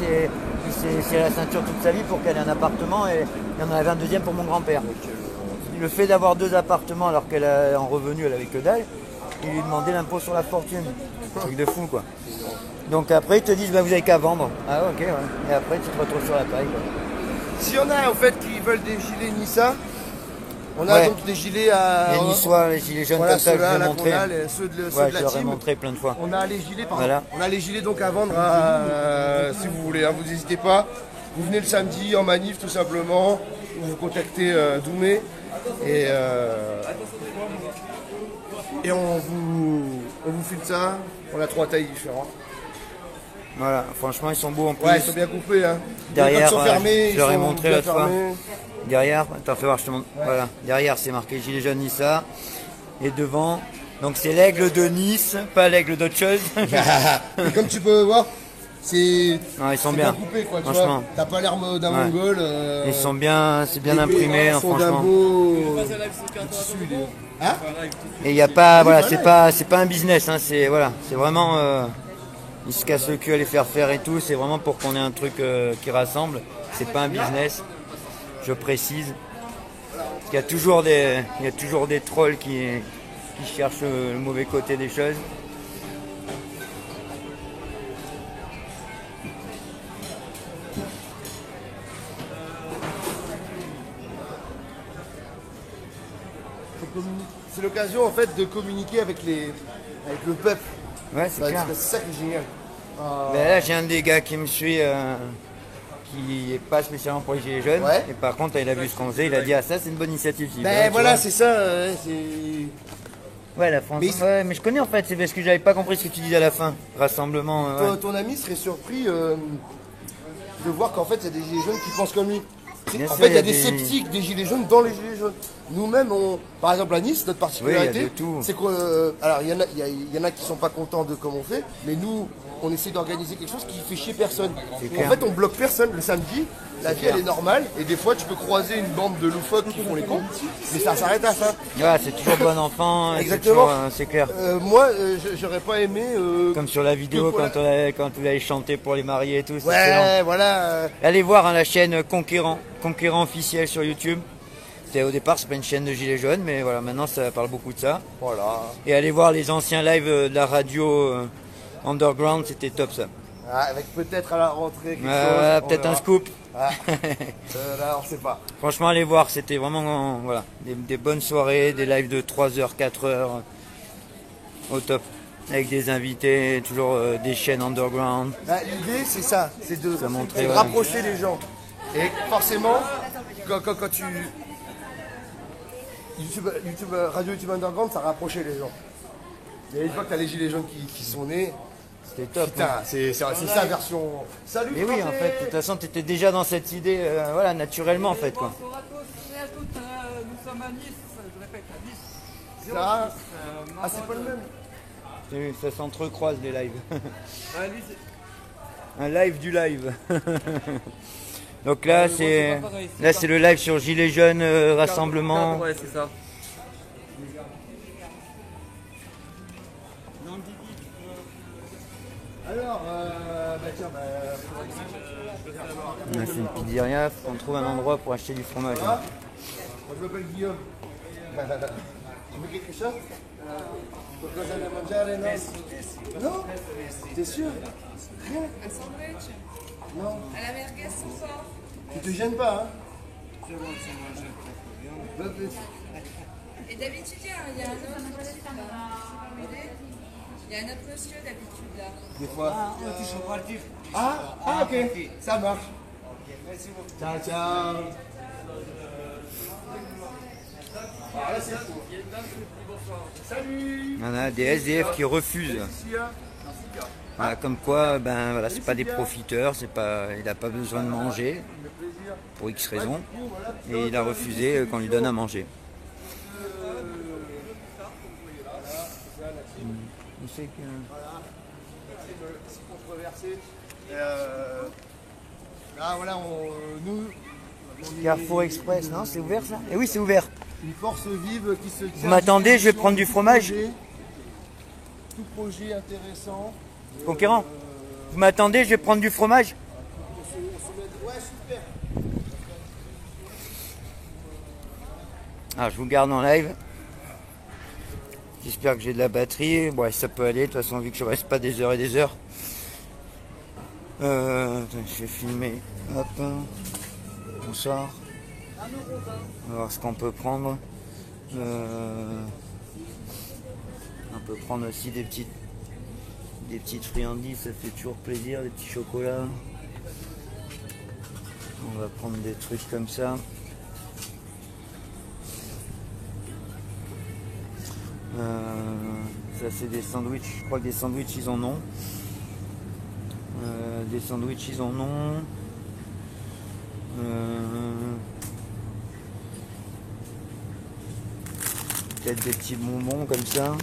s'est serré la ceinture toute sa vie pour qu'elle ait un appartement et il en avait un deuxième pour mon grand-père. Le fait d'avoir 2 appartements alors qu'elle a en revenu elle avait que dalle, il lui demandait l'impôt sur la fortune. Truc de fou quoi. Donc après ils te disent bah, vous avez qu'à vendre. Ah ok ouais. Et après tu te retrouves sur la paille quoi. S'il y en a en fait qui veulent des gilets Nissa, on a Ouais. donc des gilets à. Les Niçois, les gilets jaunes Voilà, comme ça, je ceux-là, vous ai là, montré. qu'on a, ceux de Ouais, la je leur ai team. montré plein de fois. On a les gilets, pardon. Voilà. On a les gilets donc à vendre si vous voulez, hein, vous n'hésitez pas. Vous venez le samedi en manif tout simplement, vous contactez Doumé et on vous file ça. On a 3 tailles différentes. Voilà, franchement ils sont beaux en plus. Ouais, ils sont bien coupés. Hein. Derrière, Quand ils sont fermés, je leur ai ils sont montré bien l'autre fois. fermés. Derrière, attends, fais voir, je te montre. Voilà, derrière c'est marqué Gilets jaunes Nissa. Et devant, donc c'est l'aigle de Nice, pas l'aigle d'autre chose. Et comme tu peux voir, c'est Non, ils sont c'est bien. coupé quoi, tu Franchement. vois. T'as pas l'air d'un Ouais. mongol. Ils sont bien, c'est bien imprimé, hein, Ils sont d'un franchement. beau tissu. Hein? Et il n'y a pas, voilà, c'est pas un business, hein, c'est voilà, c'est vraiment, ils se cassent le cul à les faire et tout, c'est vraiment pour qu'on ait un truc qui rassemble. C'est pas un business, je précise. Parce qu'il y a toujours des trolls qui cherchent le mauvais côté des choses. C'est l'occasion en fait de communiquer avec le peuple. Ouais, c'est clair. C'est ça qui est génial. Ben là, j'ai un des gars qui me suit, qui est pas spécialement pour les gilets jaunes. Ouais. Et par contre, il a vu ce qu'on faisait, il a dit ah ça c'est une bonne initiative. J'ai dit, ouais, Ben tu voilà, vois. c'est ça. C'est. Ouais, la France. Mais- Ouais, mais je connais en fait, c'est parce que j'avais pas compris ce que tu disais à la fin. Rassemblement. Ouais. Ton ami serait surpris de voir qu'en fait il y a des gilets jaunes qui pensent comme lui. Bien En sûr, fait, il y a des- des sceptiques des gilets jaunes dans les gilets jaunes. Nous-mêmes, par exemple à Nice, notre particularité, Oui, il y a de tout. c'est qu'on, alors il y en a qui sont pas contents de comment on fait, mais nous, on essaie d'organiser quelque chose qui fait chier personne. C'est En clair. fait, on bloque personne le samedi. La vie, clair. elle est normale, et des fois, tu peux croiser une bande de loufoques qui font les cons, mais ça s'arrête à ça. Ouais, c'est toujours bon enfant. et c'est Exactement. toujours, c'est clair. Moi, j'aurais pas aimé. Comme sur la vidéo que pour quand vous avez chanté pour les mariés et tout. c'est excellent. Ouais, voilà. Allez voir hein, la chaîne Conquérant officiel sur YouTube. Au départ, c'est pas une chaîne de gilets jaunes, mais voilà, maintenant ça parle beaucoup de ça. Voilà. Et allez voir les anciens lives de la radio Underground, c'était top ça. Ah, avec peut-être à la rentrée quelque chose. Ouais, on peut-être un verra. scoop. Ah. Là, on sait pas. Franchement, allez voir, c'était vraiment voilà, des bonnes soirées, des lives de 3h, 4h. Au top. Avec des invités, toujours des chaînes underground. Bah, l'idée, c'est ça, c'est de montrait, c'est de ouais. rapprocher les gens. Et forcément, quand tu... Radio YouTube Underground, ça rapprochait les gens. Et une fois que tu as les gilets jaunes qui sont nés, C'était top. putain, hein. c'est sa version... Salut Et oui, en fait, de toute façon, tu étais déjà dans cette idée, voilà, naturellement, en fait, quoi. Bonjour à tous et à toutes, nous sommes à Nice, je répète, à Nice. Ça, ah, c'est pas le même. Ça s'entrecroise les lives. Un live du live. Donc là, c'est le live sur Gilets jaunes, rassemblement. Ouais, c'est ça. Alors, bah tiens, Là, c'est une pizzeria, faut qu'on trouve un endroit pour acheter du fromage. hein. Moi, je m'appelle Guillaume. Tu veux quelque chose? Qualcosa da mangiare? No? No? T'es sûr? Rien? Un sandwich? Non. À la merguez sans porc? Tu te gênes pas, hein? Et d'habitude, il y a un autre monsieur là. Il y a un autre monsieur d'habitude là. Des fois. Ah, ok. Ça marche. Ciao, ciao. Ah, là, c'est fou. Salut. On a des SDF qui refusent. Voilà, comme quoi, ben voilà, c'est pas des profiteurs, c'est pas, il n'a pas besoin de manger pour X raisons, et il a refusé qu'on lui donne à manger. On sait que c'est controversé. Là, voilà, nous. Carrefour Express, non, c'est ouvert ça? Eh oui, c'est ouvert. Une force vive qui se tient. Vous m'attendez, je vais prendre du fromage. Tout projet intéressant. Conquérant, vous m'attendez, je vais prendre du fromage. Ouais, super. Ah, je vous garde en live. J'espère que j'ai de la batterie. Bon, ça peut aller, de toute façon, vu que je reste pas des heures et des heures. Je vais filmer. Hop. On sort. On va voir ce qu'on peut prendre. On peut prendre aussi des petites friandises, ça fait toujours plaisir, des petits chocolats. On va prendre des trucs comme ça. Ça c'est des sandwichs, je crois que des sandwichs ils en ont. Des sandwichs ils en ont. Peut-être des petits bonbons comme ça.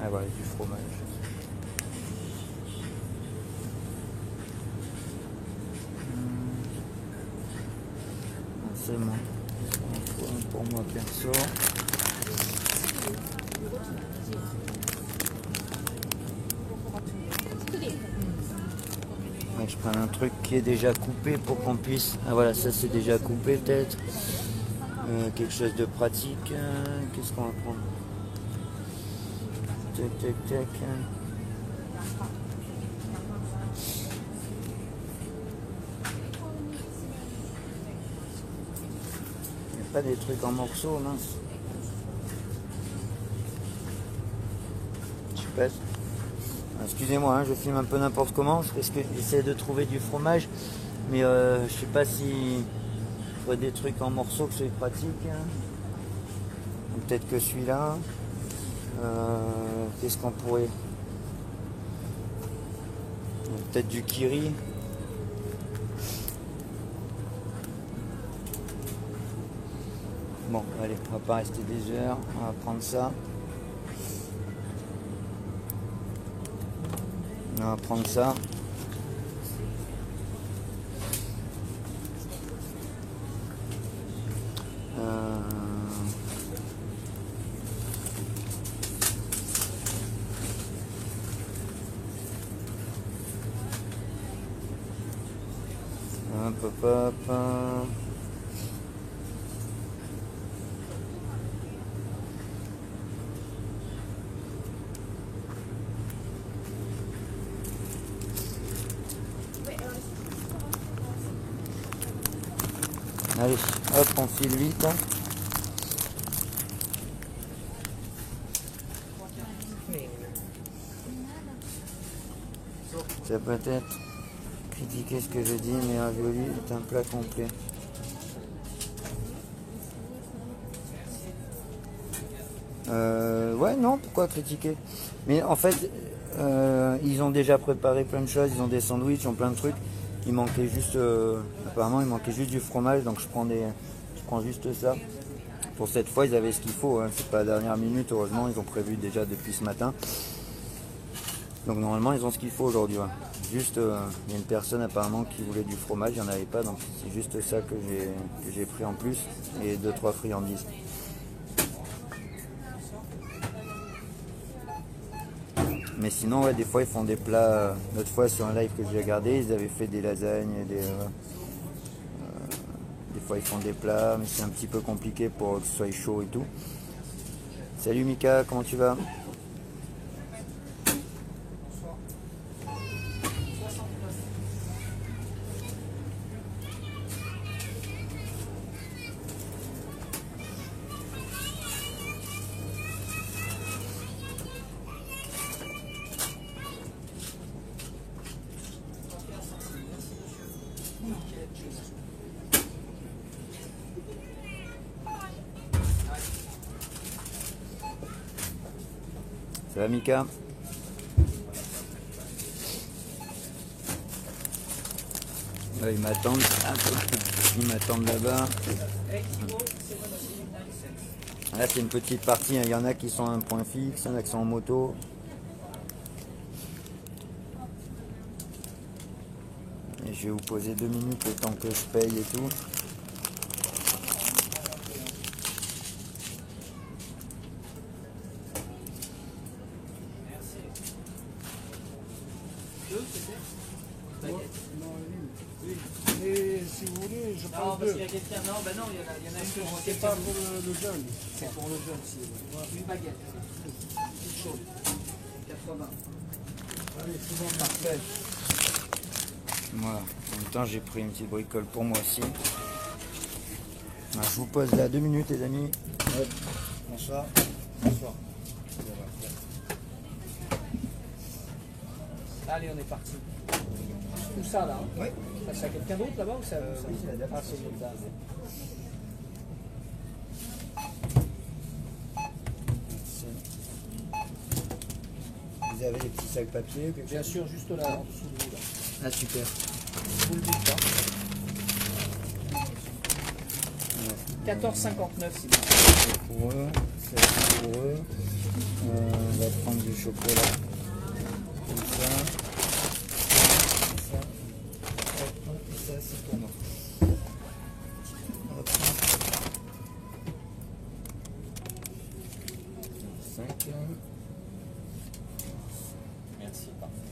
Ah voilà, du fromage. C'est bon. Pour moi perso. Ouais, je prends un truc qui est déjà coupé pour qu'on puisse... Ah voilà, ça c'est déjà coupé peut-être. Quelque chose de pratique. Qu'est-ce qu'on va prendre? Tac, tac, tac. Il n'y a pas des trucs en morceaux, mince. Je passe. Excusez-moi, hein, je filme un peu n'importe comment, parce que j'essaie de trouver du fromage, mais je sais pas si je vois des trucs en morceaux que c'est pratique. Hein. Peut-être que celui-là. Qu'est-ce qu'on pourrait... Peut-être du kiri. Bon, allez, on va pas rester des heures, on va prendre ça. On va prendre ça. Hop, hop, hop. Allez, hop, on file vite. Ça peut être critiquer ce que je dis, mais ravioli est un plat complet. Ouais, non, pourquoi critiquer? Mais en fait, ils ont déjà préparé plein de choses, ils ont des sandwichs, ils ont plein de trucs. Il manquait juste, apparemment, il manquait juste du fromage, donc je prends juste ça. Pour cette fois, ils avaient ce qu'il faut, hein. C'est pas la dernière minute, heureusement, ils ont prévu déjà depuis ce matin. Donc normalement, ils ont ce qu'il faut aujourd'hui. Ouais. Juste, il y a une personne apparemment qui voulait du fromage, il n'y en avait pas, donc c'est juste ça que j'ai pris en plus, et 2-3 friandises. Mais sinon, ouais, des fois, ils font des plats. L'autre fois, sur un live que j'ai regardé, ils avaient fait des lasagnes, fois ils font des plats, mais c'est un petit peu compliqué pour que ce soit chaud et tout. Salut Mika, comment tu vas? Ça va Mika? Là, ils m'attendent. Ils m'attendent là-bas. Là c'est une petite partie, il y en a qui sont à un point fixe, il y en a qui sont en moto. Et je vais vous poser 2 minutes le temps que je paye et tout. Et si vous voulez, je pense parce qu'il y a quelqu'un. Non, bah non, il y en a que je sais c'est pas pour le jeune. C'est pour le jeune, si. Une baguette. Toute chaude. 80. Allez, c'est bon, parfait. Voilà, en même temps j'ai pris une petite bricole pour moi aussi. Alors, je vous pose là 2 minutes les amis. Ouais. Bonsoir. Bonsoir. Allez, on est parti. Tout ça là. Oui. Ça, c'est à quelqu'un d'autre là-bas ou ça Oui, c'est la dame. Ah, c'est une dame. Vous avez des petits sacs papier ou quelque Bien chose? sûr, juste là, en dessous de vous là. Ah super. Vous le dites pas. 14,59 c'est bien. Pour eux, c'est pour eux. On va prendre du chocolat. Comme ça. Comme ça. Hop, et ça c'est pour moi. Hop. 5. Merci, parfait.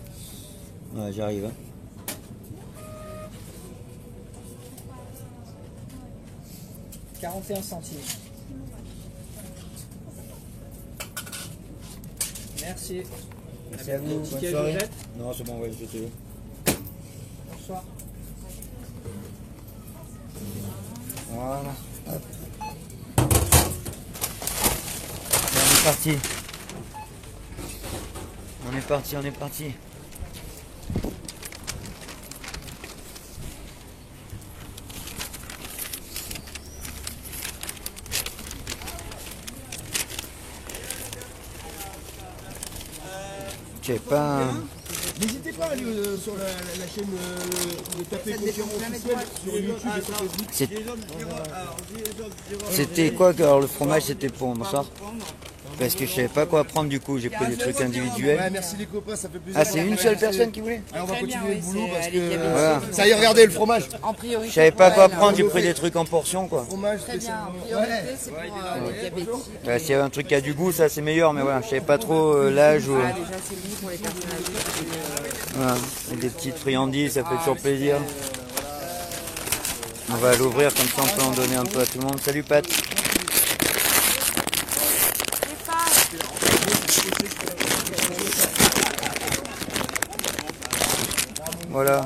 Ouais, j'arrive. Hein. « 41 centimes. Merci. Merci à vous, bonne Ticket, soirée. je jette. Non, c'est bon, ouais, je t'ai. Bonsoir. Voilà. Hop. Allez, on est parti. On est parti, on est parti. Je sais pas. N'hésitez pas à aller sur la chaîne de taper concurrent officiel sur YouTube et sur Facebook. C'était quoi que alors, le fromage c'était pour bonsoir? Parce que je savais pas quoi prendre du coup, j'ai pris des trucs individuels. Ouais, merci les copains, ça fait plaisir. Ah, c'est une seule personne qui voulait? Alors, on va continuer le boulot parce Allez, que Voilà. ça y est, regardez le fromage. En priorité. Je savais pas quoi pour elle, prendre, j'ai pris des trucs en portion quoi. Fromage Très bien. spécialement. En priorité, c'est pour les diabétiques. Ouais, s'il y avait un truc qui a du goût, ça c'est meilleur, mais voilà, je savais pas trop l'âge ou. Ah, déjà, c'est mieux pour les personnes âgées. Voilà. Et des petites friandises, ça fait toujours plaisir. On va l'ouvrir comme ça on peut en donner un peu à tout le monde. Salut Pat. Voilà.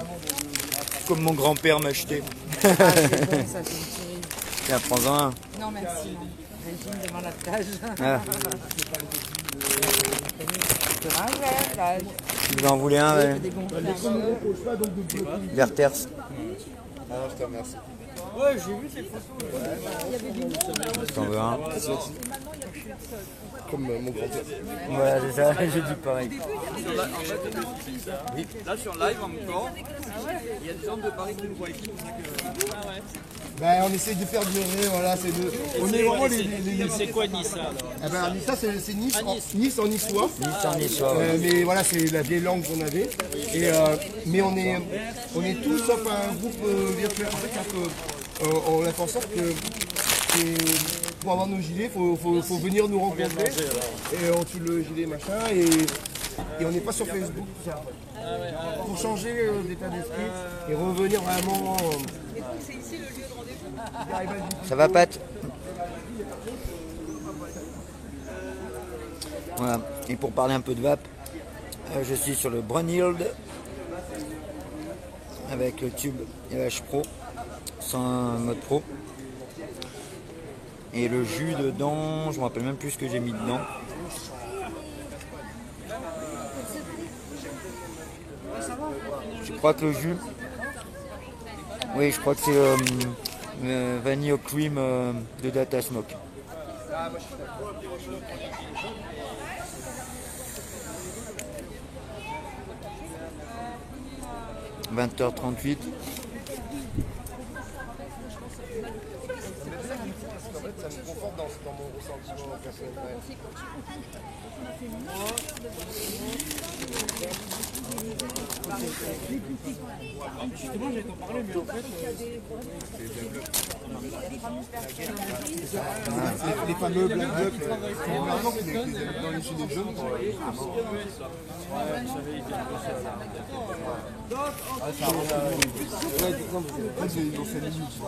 Comme mon grand-père m'a acheté. Ça, c'est une tuerie. Tiens, prends-en un. Non, merci. Non. Régime devant la plage. Ah. Sur un verre, plage. Vous en voulez un, ouais. Des gonflables. Werthers. Ah, je te remercie. Ouais, j'ai vu ces photos. T'en veux un? Comme mon grand-père. Voilà, c'est ça, j'ai dit pareil. Là sur live encore, il y a des gens de Paris qui nous voient ici. Ben, on essaye de faire durer, voilà, c'est de. On est vraiment les. C'est quoi Nice là Ah ben, ça c'est Nice, Nice en niçois. Nice en niçois, ouais. Mais voilà, c'est la vieille langue qu'on avait. Et, mais on est tous sauf un groupe virtuel. En fait, on a fait en sorte que pour avoir nos gilets, il faut venir nous rencontrer. Et on tue le gilet machin. Et on n'est pas sur Facebook, tout ça. Pour changer d'état d'esprit et revenir vraiment c'est ici le lieu de rendez-vous. Ça va, Pat? Voilà. Et pour parler un peu de vape, je suis sur le Brunhild avec le tube EH Pro sans mode pro. Et le jus dedans, je me rappelle même plus ce que j'ai mis dedans. Je crois que le jus, oui, je crois que c'est vanille cream de Data Smoke. 20h38. Ça me conforte dans mon ressentiment personnel. Justement, j'allais t'en parler, mais en fait... Les fameux Black Duck, dans les gilets jaunes.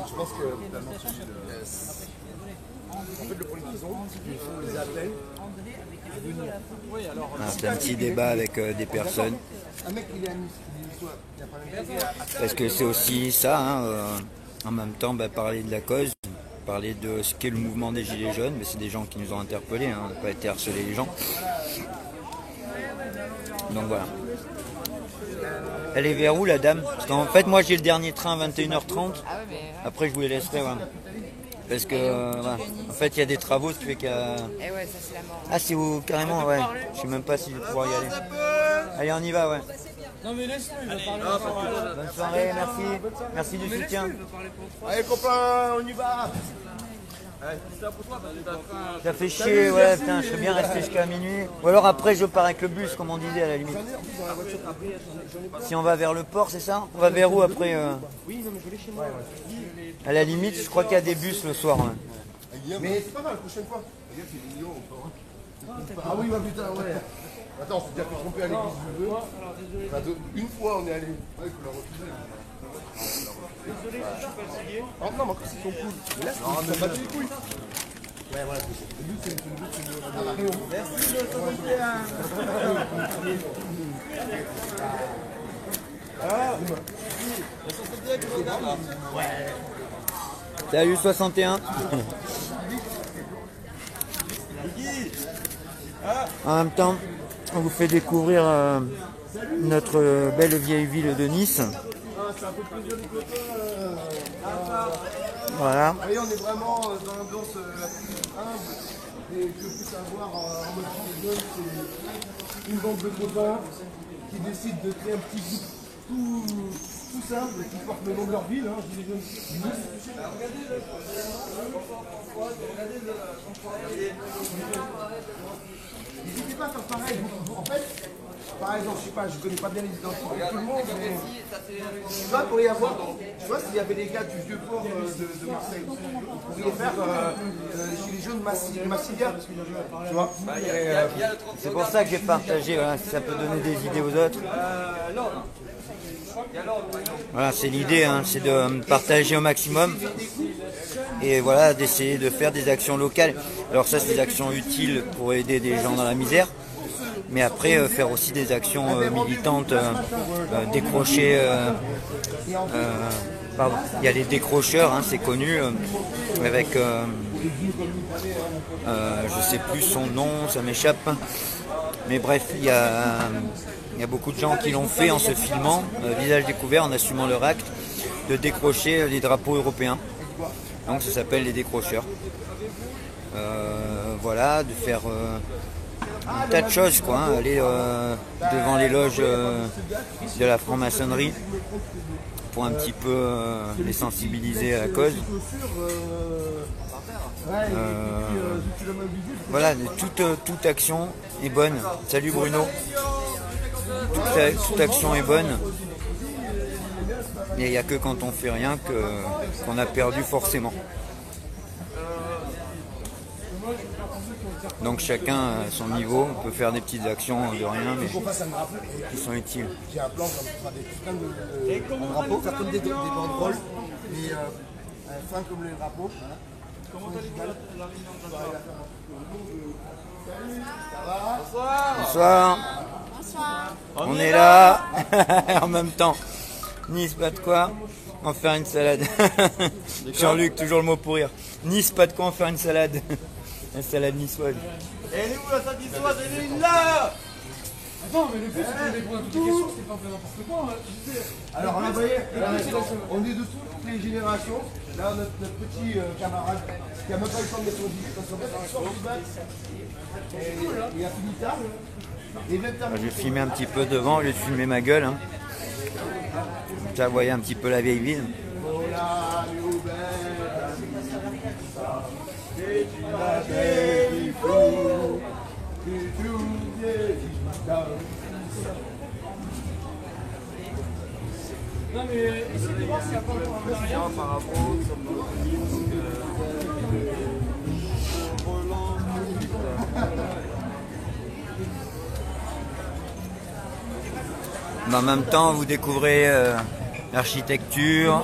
Je pense que en fait, le problème qu'ils ont, c'est qu'ils font les appels à venir. C'est un petit débat avec des personnes. Un mec, il est à Nice, il a pas Parce que c'est aussi ça, hein, en même temps, parler de la cause, parler de ce qu'est le mouvement des Gilets jaunes, mais c'est des gens qui nous ont interpellés, hein, on n'a pas été harceler les gens. Donc voilà. Elle est vers où la dame? Parce qu'en fait, moi j'ai le dernier train à 21h30, après je vous les laisserai. Voilà. Parce que, voilà. En fait, il y a des travaux, ce qui fait qu'il y a... Eh ouais, ça c'est la mort. Ah, c'est où carrément, ouais. Je sais même pas si je vais pouvoir y aller. Allez, on y va, ouais. Non mais laisse-le, il va parler. Bonne soirée, merci. Merci du soutien. Allez, copains, on y va. Ça fait chier, ouais, putain, je serais bien resté jusqu'à minuit. Ou alors après, je pars avec le bus, comme on disait, à la limite. Si on va vers le port, c'est ça? On va vers où après À la limite, je crois qu'il y a des bus le soir. Ouais. Mais c'est pas mal, la prochaine fois. Ah oui, bah putain, ouais. Attends, on s'est déjà fait tromper à l'église du Vœu. Enfin, une fois, on est allé. Ouais, il faut la refuser. Désolé, je suis fatigué. Ah non, mais encore, c'est ton cool. Mais là, c'est battu les couilles. Ouais, voilà, le but, c'est de... Merci de commenter Salut 61. En même temps, on vous fait découvrir notre belle vieille ville de Nice. C'est un peu plaisir du copain. Voilà. Vous voyez, on est vraiment dans l'ambiance la plus humble. Et que puisse avoir en mode gilet jaune, c'est une bande de copains qui décident de créer un petit groupe tout simple qui porte le nom de leur ville, hein, Gilets jaunes Nice. N'hésitez pas à faire pareil. En fait, par exemple, je sais pas, je connais pas bien les identités de tout le monde, mais tu vois, pour y avoir, tu vois, s'il y avait des gars du vieux port de Marseille, vous pourriez faire les Gilets jaunes Massilia, tu vois. C'est pour ça que j'ai partagé, voilà, si ça peut donner des idées aux autres. Voilà, c'est l'idée, hein, c'est de partager au maximum et voilà, d'essayer de faire des actions locales. Alors ça, c'est des actions utiles pour aider des gens dans la misère, mais après faire aussi des actions militantes, décrocher. Pardon, il y a les décrocheurs, hein, c'est connu, avec je sais plus son nom, ça m'échappe. Mais bref, il y a beaucoup de gens qui l'ont fait en se filmant, visage découvert, en assumant leur acte, de décrocher les drapeaux européens. Donc ça s'appelle les décrocheurs. Voilà, de faire un tas de choses, quoi, hein, aller devant les loges de la franc-maçonnerie pour un petit peu les sensibiliser à la cause. Voilà, toute action est bonne. Salut Bruno. Toute action est bonne. Mais il n'y a que quand on fait rien qu'on a perdu forcément. Donc chacun à son niveau, on peut faire des petites actions de rien, mais Qu'on fasse un drapeau. qui sont utiles. J'ai un plan comme faire des putains de drapeaux, faire comme des banderoles, mais fin comme les drapeaux. Comment t'as la réunion de Bonsoir. On est là en même temps. Nice, pas de quoi en faire une salade. Jean-Luc, toujours le mot pour rire. Nice, pas de quoi en faire une salade. Une salade niçoise. Elle est où la salle d'histoire? Elle est là! Attends, mais le but c'est de répondre à toutes les questions, c'est pas faire n'importe quoi. Alors là, vous voyez, on est de toutes les générations. Là, notre petit camarade qui a même pas eu le temps de mettre son disque, parce qu'en fait, il sort du bac et il a fini tard. Et même tard. Je vais filmer un petit peu devant, je vais filmer ma gueule. Hein. Ça, vous voyez un petit peu la vieille ville. Non mais essayez de voir s'il n'y a pas un partenariat par rapport Mais en même temps, vous découvrez l'architecture.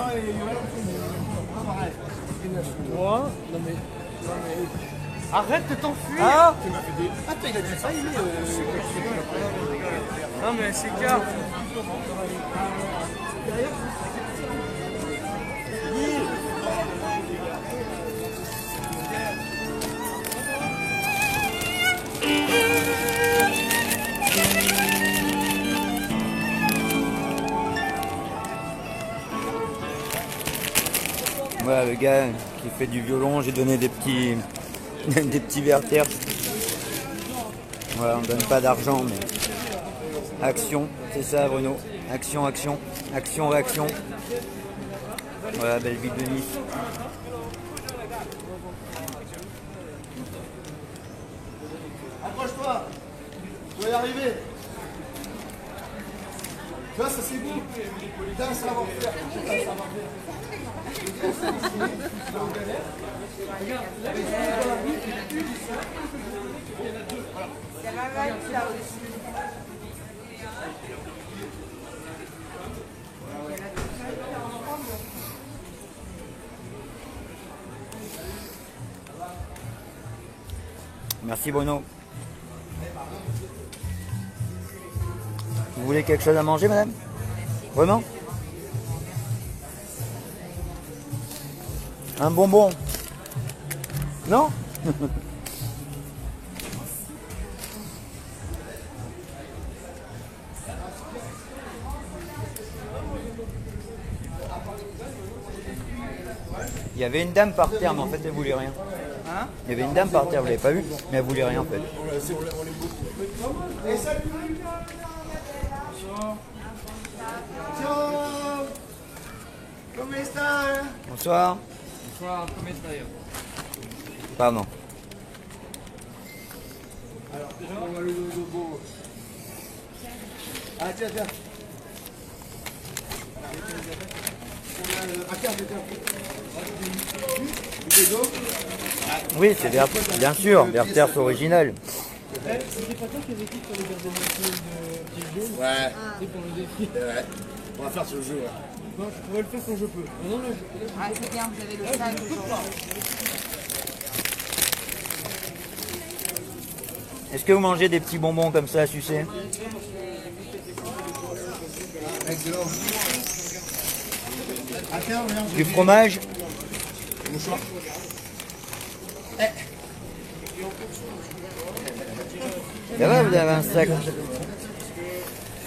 Moi, non mais... Arrête de t'enfuir. Ah, Attends, il a dit ça, il est... Non mais c'est car. Voilà le gars qui fait du violon, j'ai donné des petits des petits Werther. Voilà, on ne donne pas d'argent, mais action, c'est ça Bruno. Action, action, action, action. Voilà, belle ville de Nice. Approche-toi, tu vas y arriver. Tu vois, ça c'est beau. T'as un savoir-faire. T'as un savoir-faire. Merci Bruno. Vous voulez quelque chose à manger, madame? Vraiment? Un bonbon? Non? Il y avait une dame par terre, mais en fait elle voulait rien. Hein? Il y avait une dame par terre, vous l'avez pas vu, mais elle voulait rien en fait. Et salut. Ciao. Come stai? Bonsoir. Bonsoir, comment est-ce? Pardon. Alors, on va le beau. Ah, tiens, tiens. Oui, c'est bien sûr, Werther c'est original. C'était pas toi qui avais dit qu'il fallait garder le de jaune? Ouais. C'est pour le défi. Ouais. On va faire ce jeu. Ouais. Non, je pourrais le faire quand je peux. Non, non, Ah, c'est bien, vous avez le sac aujourd'hui. Est-ce que vous mangez des petits bonbons comme ça à sucer? Excellent. À terre, regarde. Du fromage? Mouchoir. Ça va, vous avez un sac?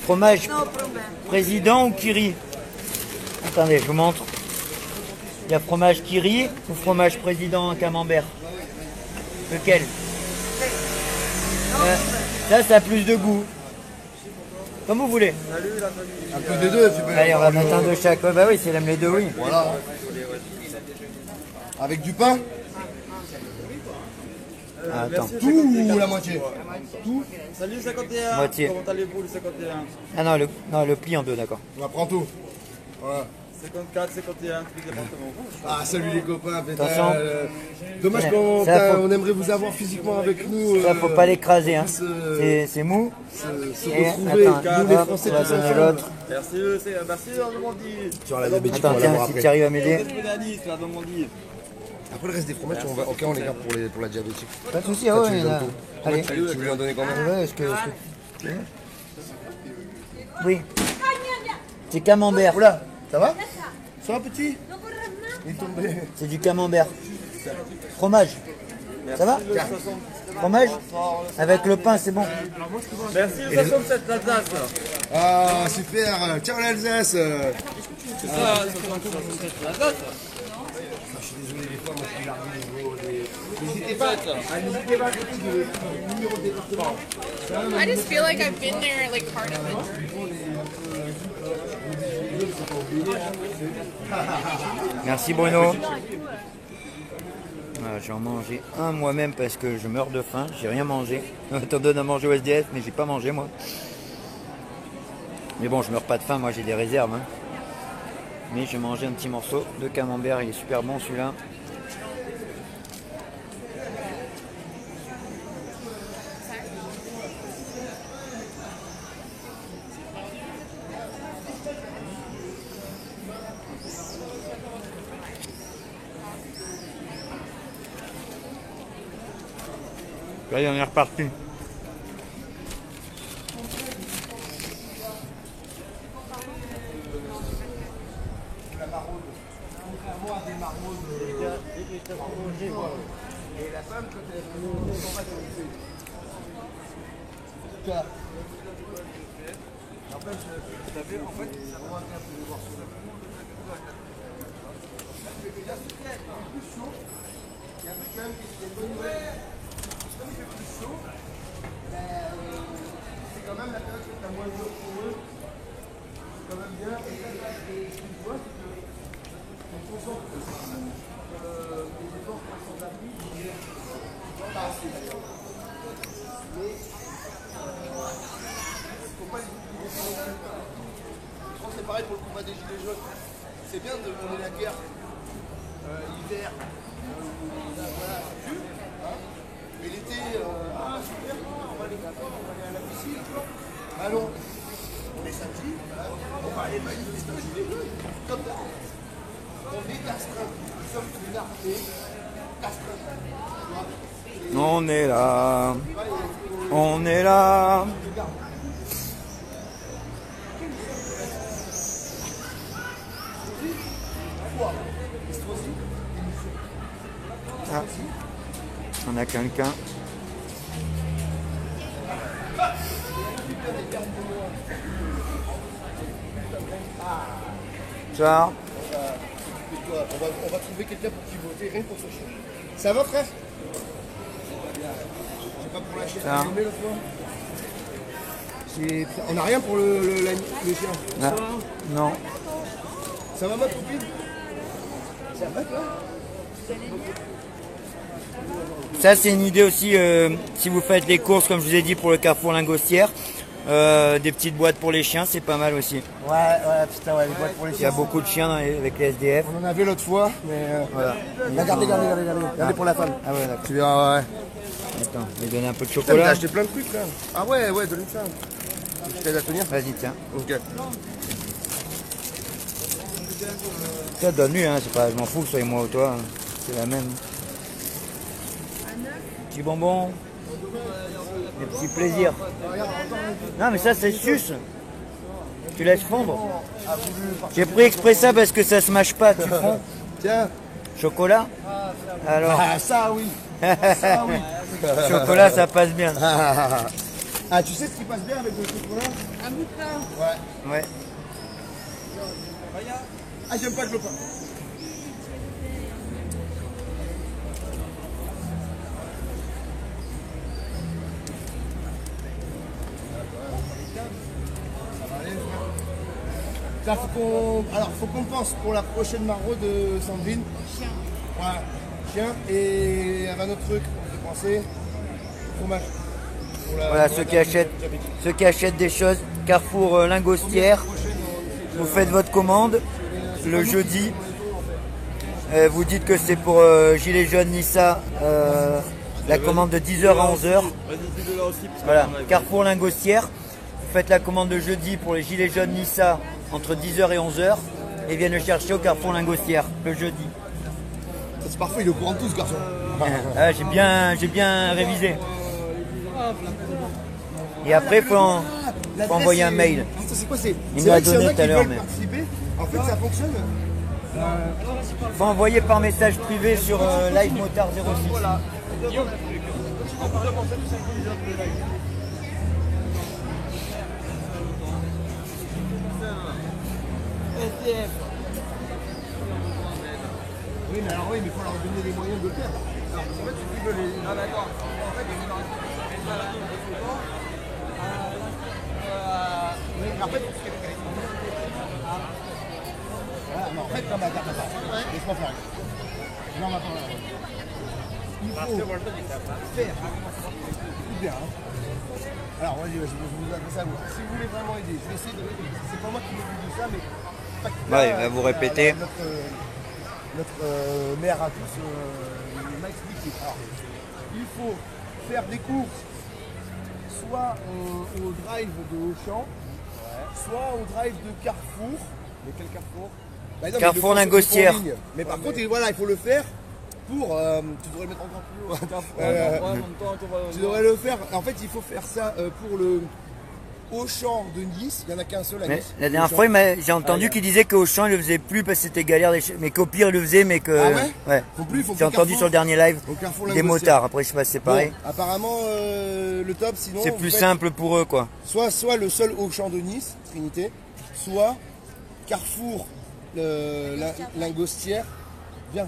Fromage président ou Kiri? Attendez, je vous montre. Il y a fromage Kiri ou fromage président en camembert? Lequel? Ça a plus de goût. Comme vous voulez. Un peu des deux, tu peux. Allez, on va mettre un de chaque. Ouais, bah oui, s'il aime les deux, oui. Voilà. Avec du pain? Ah, attends. Tout ou la moitié? Tout? Salut 51. Moitié. Comment allez-vous le 51? Ah non, le pli en deux, d'accord. On va prendre tout. Voilà. 54, 51, tous les départements. Ah, salut les copains, putain. Attention. Dommage Ça, qu'on aimerait vous avoir physiquement avec nous. Ça, faut pas l'écraser, hein. C'est mou. Se Et retrouver, attends, nous les hop, Français on va tous donner à ensemble. l'autre. Merci, merci, Normandie. Sur la diabétique, Attends, on va tiens, l'avoir si après. tu arrives à m'aider. La Normandie. Après le reste des fromages, on les garde pour la diabétique. Pas de soucis, Ça, ouais, tu lui là. donnes tout. Allez. Tu veux lui en donner quand même? Ouais, est-ce que... Oui. C'est camembert. Oula, ça va? Ça va petit? Il est tombé. C'est du camembert. Fromage. Ça va? Fromage? Avec le pain, c'est bon. Merci, 67 l'Alsace. Ah, super. Ciao l'Alsace. C'est ça, 67 l'Alsace. Je suis désolé, des fois, moi je suis largué au niveau des... N'hésitez pas à côté du numéro de département. I just feel like I've been there, like part of it. Merci Bruno. Voilà, je vais en manger un moi-même parce que je meurs de faim. J'ai rien mangé. On t'en donne à manger au SDF, mais j'ai pas mangé moi. Mais bon, je meurs pas de faim, moi j'ai des réserves. Hein. Mais j'ai mangé un petit morceau de camembert, il est super bon celui-là. Là, il en est reparti. Contrairement à des marmots et la femme, quand elle est on va commencer. En fait, ça vraiment agréable de le voir sur la il y a plus chaud. Il y a quand même des bonnes nouvelles. Comme il fait plus chaud, c'est quand même la période qui est la moins dure pour eux. C'est quand même bien. Et là, ce que je vois, c'est que on concentre les efforts pour s'en appuyer. Pas assez d'ailleurs. Mais il ne faut pas les oublier. Je pense que c'est pareil pour le combat des gilets jaunes. C'est bien de mener la guerre l'hiver. Voilà, dur. Hein. Mais l'été, super, on va aller à la piscine. Allons. On est samedi, on va aller manifester aux gilets jaunes. Comme là. On est castreint. Nous sommes une armée castreinte. On est là. On est là. Ah. On a quelqu'un. Ciao. On va trouver quelqu'un pour qui voter, rien pour ce chien. Ça va, frère? C'est pas pour la chienne. Ça. On n'a rien pour le chien. Ah. Non. Ça va, ma copine? Ça va, toi? Ça, c'est une idée aussi, si vous faites les courses, comme je vous ai dit, pour le Carrefour Lingostière. Des petites boîtes pour les chiens, c'est pas mal aussi. Ouais, putain, ouais, les boîtes pour les chiens. Il y a beaucoup de chiens avec les SDF. On en avait l'autre fois, mais voilà. Regardez pour la femme. Ah ouais, d'accord. Tu verras, ouais. Attends, je vais donner un peu de Putain, chocolat. t'as acheté plein de trucs, là. Ah ouais, donne-lui ça. Je t'aide à tenir. Vas-y, tiens. Ok. Ça, donne-lui, hein, c'est pas, je m'en fous que ce soit moi ou toi. Hein. C'est la même. Petit bonbon. Des petits plaisirs. Non, mais ça, c'est suce. Tu laisses fondre. J'ai pris exprès ça parce que ça se mâche pas, tu fonds. Tiens. Chocolat. Alors. Ah, ça, oui. Ça, oui. Chocolat, ça passe bien. Ah, tu sais ce qui passe bien avec le chocolat? Un bout de pain. Ouais. Ouais. Ah, j'aime pas le pain. Là, faut qu'on pense pour la prochaine maraude de Sandrine. Chien. Ouais, chien. Et un autre truc, on peut penser. Fromage. Voilà, ceux qui achètent des choses, Carrefour Lingostière, vous faites votre commande. le jeudi. Vous dites que c'est pour Gilets jaunes Nissa, la commande de 10h à 11h. Voilà, Carrefour Lingostière. Vous faites la commande de jeudi pour les Gilets jaunes Nissa entre 10h et 11h. Et viennent le chercher au Carrefour Lingostière le jeudi. C'est parfait, il est au courant de tout ce garçon. Ah, j'ai bien révisé. Et après, il faut envoyer un mail. C'est quoi, c'est Il me l'a donné tout à l'heure. En fait, ça fonctionne. Il faut envoyer par message privé sur Live Motard 06. Voilà. SDF. Oui, mais alors oui, mais il faut leur donner les moyens de le faire. Alors, en fait, tu veux les... Ah d'accord. En fait, il y a oui, en fait, voilà, non, en fait, comme attends. Laisse-moi faire. Non, attends, là. Il faut faire. Tout bien, hein. Alors, vas-y, je vous adresse à vous. Si vous voulez vraiment aider, je vais essayer de... C'est pas moi qui m'occupe de ça, mais... Ouais, il va vous répéter. Notre maire à tous m'a expliqué. Alors, il faut faire des courses soit au drive de Auchan, soit au drive de Carrefour. Mais quel Carrefour? Bah non, Carrefour Lingostière. Mais par contre, voilà, il faut le faire pour... tu devrais le mettre encore plus haut. Tu devrais le faire. En fait, il faut faire ça pour le Auchan de Nice. Il n'y en a qu'un seul à Nice. La dernière fois, j'ai entendu qu'il disait qu'Auchan, il le faisait plus parce que c'était galère. Mais qu'au pire, il le faisait, mais que... Ah ouais, J'ai entendu sur le dernier live des motards. Après, je sais pas si c'est pareil. Bon, apparemment, le top, sinon... C'est plus simple pour eux, quoi. Soit le seul Auchan de Nice, Trinité, soit Carrefour Lingostière. Bien.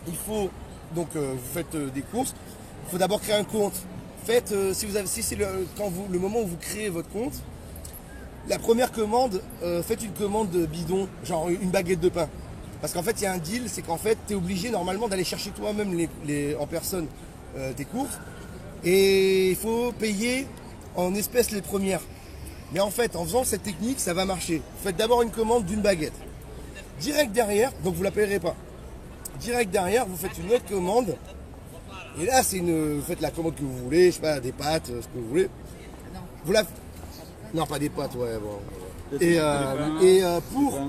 Il faut... Donc, vous faites des courses. Il faut d'abord créer un compte. Faites, si c'est le moment où vous créez votre compte, la première commande, faites une commande de bidon, genre une baguette de pain. Parce qu'en fait, il y a un deal, c'est qu'en fait, tu es obligé normalement d'aller chercher toi-même en personne tes courses. Et il faut payer en espèces les premières. Mais en fait, en faisant cette technique, ça va marcher. Faites d'abord une commande d'une baguette. Direct derrière, donc vous ne la payerez pas. Direct derrière, vous faites une autre commande. Et là, vous faites la commande que vous voulez, je sais pas, des pâtes, ce que vous voulez. Vous la... Non, pas des pâtes, ouais, bon. Et pour...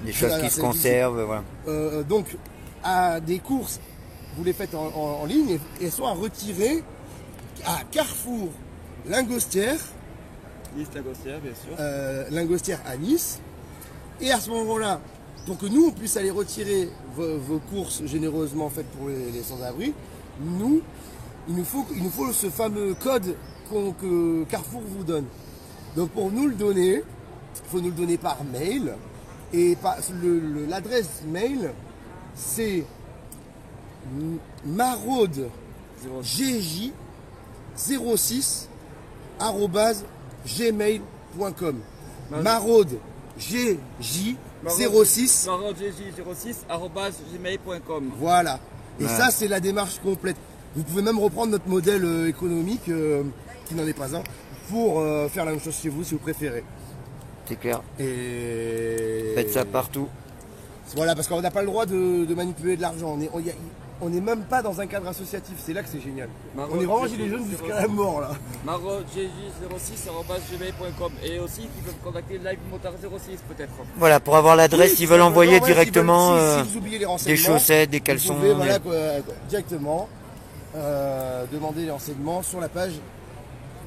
Des choses qui se conservent, voilà. Donc, à des courses, vous les faites en ligne et sont à retirer à Carrefour Lingostière. Nice Lingostière, bien sûr. Lingostière à Nice. Et à ce moment-là, pour que nous, on puisse aller retirer vos courses généreusement faites pour les sans-abri, il nous faut ce fameux code que Carrefour vous donne. Donc pour nous le donner, il faut nous le donner par mail. Et l'adresse mail, c'est maraudegj06@gmail.com. maraudegj06@gmail.com. Voilà. Et ça, c'est la démarche complète. Vous pouvez même reprendre notre modèle économique, qui n'en est pas un, pour faire la même chose chez vous si vous préférez. C'est clair. Et... Faites ça partout. Voilà, parce qu'on n'a pas le droit de manipuler de l'argent. On n'est même pas dans un cadre associatif, c'est là que c'est génial. On est vraiment Gilets jaunes jusqu'à la mort là. maraudegj06@gmail.com. Et aussi qu'ils peuvent contacter Live Motard 06 peut-être. Voilà, pour avoir l'adresse, ils veulent envoyer directement si vous oubliez les renseignements, des chaussettes, des caleçons. Vous pouvez, voilà, directement demander les renseignements sur la page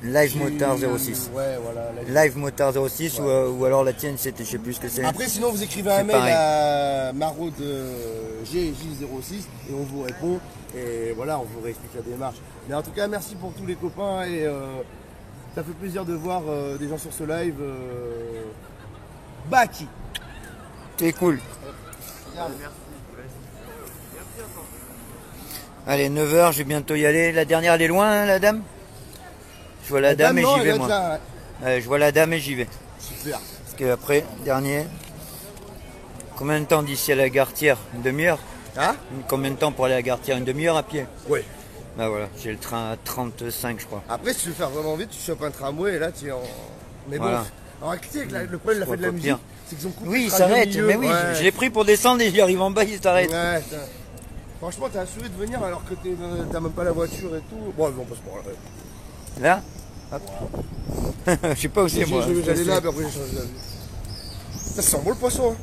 Live Motard 06. Ouais, voilà. Live Motard 06 ou alors la tienne, c'était, je sais plus ce que c'est. Après, sinon, vous écrivez un mail à maraudegj06 et on vous répond. Et voilà, on vous réexplique la démarche. Mais en tout cas, merci pour tous les copains et ça fait plaisir de voir des gens sur ce live. Baki. C'est cool. Allez, 9h, je vais bientôt y aller. La dernière, elle est loin, hein, la dame? Je vois la dame et j'y vais, moi. Là, ouais, je vois la dame et j'y vais. Super. Parce que après, dernier. Combien de temps d'ici à la Gartière? Une demi-heure? Hein? Combien de temps pour aller à la Gartière? Une demi-heure à pied? Oui. Bah voilà, j'ai le train à 35, je crois. Après, si tu veux faire vraiment vite, tu chopes un tramway et là, tu es en... Mais voilà. bon, Alors, tu sais, le problème de la fête de la musique, c'est qu'ils ont coupé. Oui, il s'arrête, mais oui, je l'ai pris pour descendre et j'arrive en bas, il s'arrête. Ouais, franchement, t'as assuré de venir alors que t'as même pas la voiture et tout. Bon, on passe par là. Là hop. Je sais pas où c'est moi. J'allais là, mais après j'ai changé d'avis. Ça sent bon le poisson. Hein.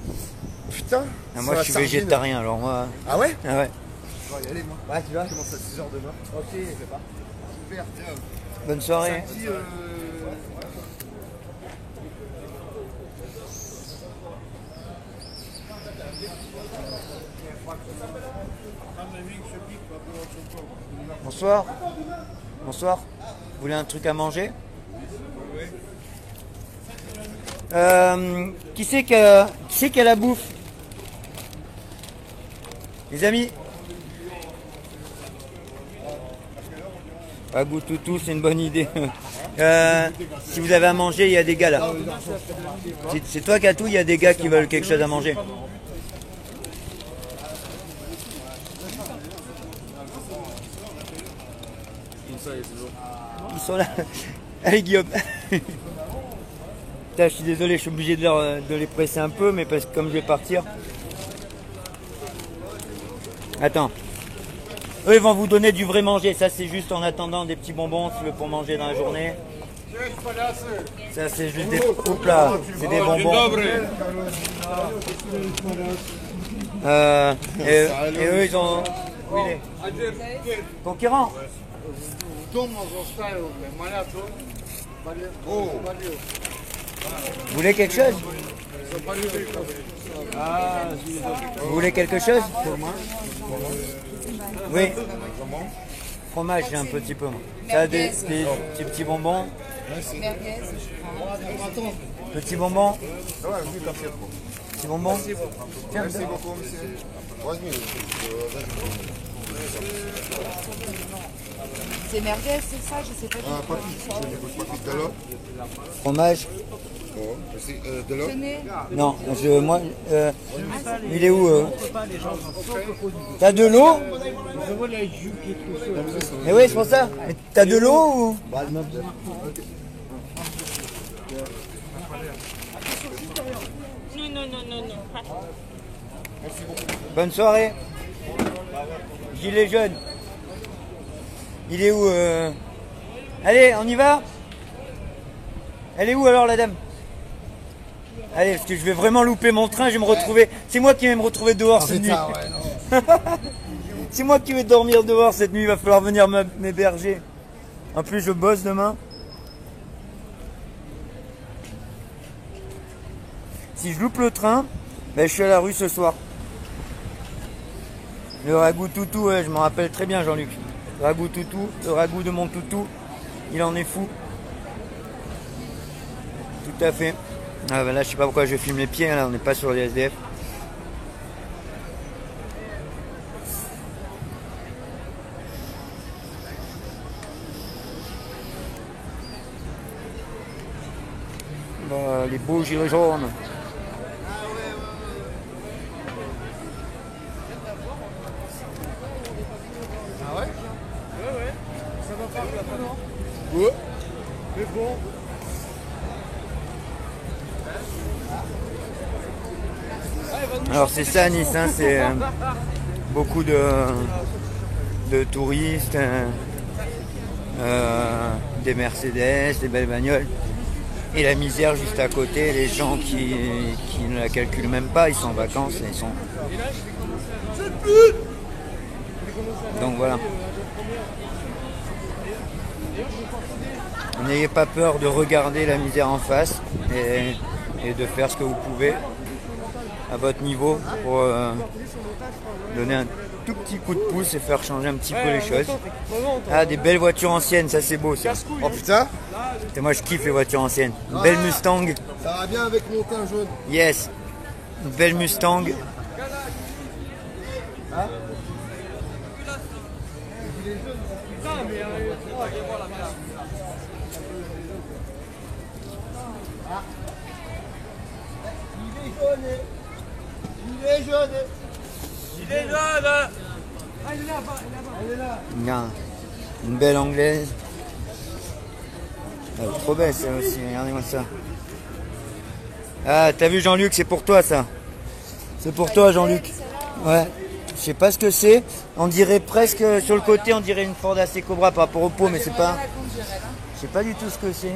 Putain. Ah, moi je suis végétarien alors moi. Ah ouais? Ah ouais. Je vais y aller moi. Ouais, tu vas? Comment ça, 6h demain? Ok, je vais pas. Super. Bonne soirée. Bonsoir. Bonsoir. Vous voulez un truc à manger? Qui c'est qui a la bouffe? Les amis? Ragout toutou, c'est une bonne idée. Si vous avez à manger, il y a des gars là. C'est toi qui as tout, il y a des gars qui veulent quelque chose à manger. Ils sont là. Allez Guillaume. Putain, je suis désolé, je suis obligé de les presser un peu, mais parce que comme je vais partir. Attends. Eux ils vont vous donner du vrai manger, ça c'est juste en attendant des petits bonbons si tu veux pour manger dans la journée. Ça c'est juste des coupes là, c'est des bonbons. Et eux ils ont... Où il est? Conquérant. Vous voulez quelque chose? Vous voulez quelque chose? Oui. Fromage, j'ai un petit peu. Ça a des petits bonbons. Petits bonbons. Petits bonbons. Tiens, merci beaucoup, monsieur. C'est merguez, c'est ça? Je sais pas. Fromage. De l'eau? Non, moi, il est où T'as de l'eau? Mais oui, c'est pour ça. Mais t'as de l'eau ou? Non. Bonne soirée. Gilet jaune. Il est où Allez, on y va? Elle est où alors la dame? Allez, parce que je vais vraiment louper mon train, je vais me retrouver... C'est moi qui vais me retrouver dehors cette nuit. C'est moi qui vais dormir dehors cette nuit, il va falloir venir m'héberger. En plus, je bosse demain. Si je loupe le train, ben, je suis à la rue ce soir. Le ragout toutou, ouais, je m'en rappelle très bien Jean-Luc. Le ragout toutou, le ragout de mon toutou, il en est fou. Tout à fait. Ah ben là je sais pas pourquoi je filme les pieds, là on n'est pas sur les SDF. Bah, les beaux gilets jaunes. Ah ouais? Ouais. Ça va pas non? Ouais. Mais bon. Alors c'est ça Nice, hein, c'est beaucoup de touristes, des Mercedes, des belles bagnoles, et la misère juste à côté, les gens qui ne la calculent même pas, ils sont en vacances et ils sont... Donc voilà. N'ayez pas peur de regarder la misère en face et de faire ce que vous pouvez à votre niveau pour donner un tout petit coup de pouce et faire changer un petit peu les choses. Ah, des belles voitures anciennes, ça c'est beau ça. Oh putain! Et moi je kiffe les voitures anciennes. Une belle Mustang. Ça va bien avec mon teint jaune. Yes. Une belle Mustang. Hein? Gilet jaune. Gilet jaune. Ah, il est là, elle est là. Une belle anglaise. Elle est trop belle celle aussi, regardez-moi ça. Ah, t'as vu Jean-Luc, c'est pour toi ça. C'est pour toi Jean-Luc. Ouais. Je sais pas ce que c'est. On dirait presque, sur le côté, on dirait une Ford AC Cobra par rapport au pot, mais c'est pas... Je sais pas du tout ce que c'est.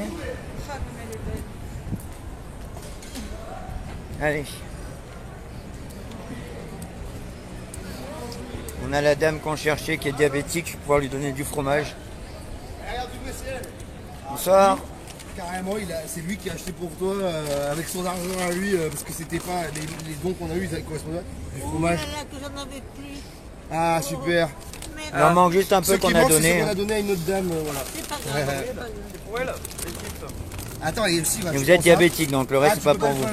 Allez. On a la dame qu'on cherchait qui est diabétique, pour pouvoir lui donner du fromage. Bonsoir. Carrément, c'est lui qui a acheté pour toi avec son argent à lui, parce que c'était pas les dons qu'on a eu, ils correspondaient du fromage. Là, que j'en avais plus. Ah super. Il en manque juste un peu qu'on a donné. On a donné à une autre dame, voilà. C'est pas grave. C'est pas grave. Ouais, là. Attends, et aussi, Et vous êtes diabétique, donc le reste c'est pas pour vous.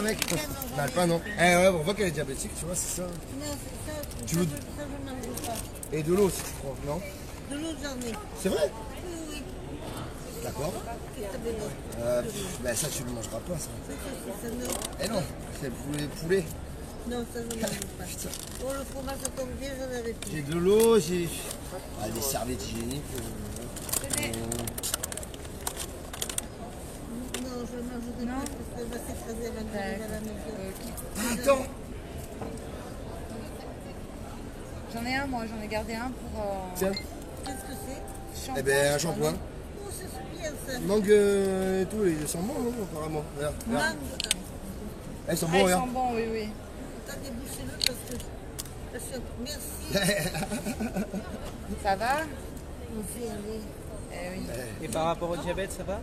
Pas non. Eh ouais, on voit qu'elle est diabétique, tu vois, c'est ça. Non, c'est ça. Tu veux- Ça, je n'en veux pas. Et de l'eau, si tu crois, non? De l'eau, j'en ai. C'est vrai? Oui, oui. D'accord. Qu'est-ce que t'as besoin? Ben ça, tu ne le mangeras pas, ça. Ça, non. Eh non, c'est poulet. Non, ça, je n'en veux pas. Oh, le fromage, ça tombe bien, j'en avais plus. J'ai de l'eau, j'ai des serviettes hygiéniques. Non, je n'en veux pas parce qu'elle va s'écraser avant d'arriver à la maison. Attends. J'en ai un, moi, j'en ai gardé un pour. Tiens. Qu'est-ce que c'est? Eh ben, un shampoing. Oh, c'est bien ça. Mangue et tout, ils sont bons, non, apparemment. Regarde. Mangue. Ils sont Ah, bons, ils regarde. sont bons, oui, oui. T'as débouché-le parce que... Merci. Ça va? On fait aller. Eh oui. Et par rapport au diabète, ça va?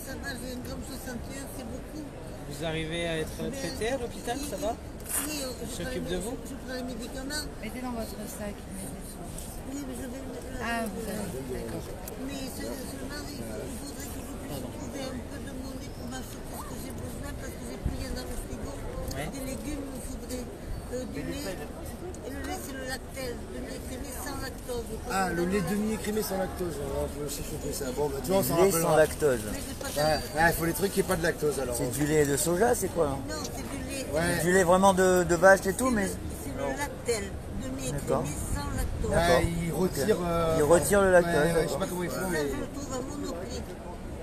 Ça va, j'ai un gramme 61, c'est beaucoup. Vous arrivez à être traité à l'hôpital, ça va? Oui, S'occupe de vous? Je prends les médicaments. Mettez dans votre sac. Oui, mais je vais le mettre là. Ah, vous avez. D'accord. Mais seulement, il faudrait que je puisse trouver un peu de monnaie pour m'acheter ce que j'ai besoin parce que j'ai plus rien dans le frigo. Des légumes, il me faudrait du lait. Et le lait, c'est le lactel. Le lait crémé sans lactose. Ah, le lait demi-écrémé sans lactose. On peut aussi choper ça. Bon, bah, tu vois, on s'en Du lait rappellera. sans lactose. Ouais, il faut les trucs qui n'aient pas de lactose alors. C'est du lait de soja, c'est quoi hein? Non, c'est du lait. Ouais. Du lait vraiment de vache et tout, mais C'est le lactel. D'accord. Demi-écrémé sans lactose. Ouais, il retire. il retire le lactose. Ouais, je sais pas comment ils font, Ça, mais. je le trouve à Monoprix.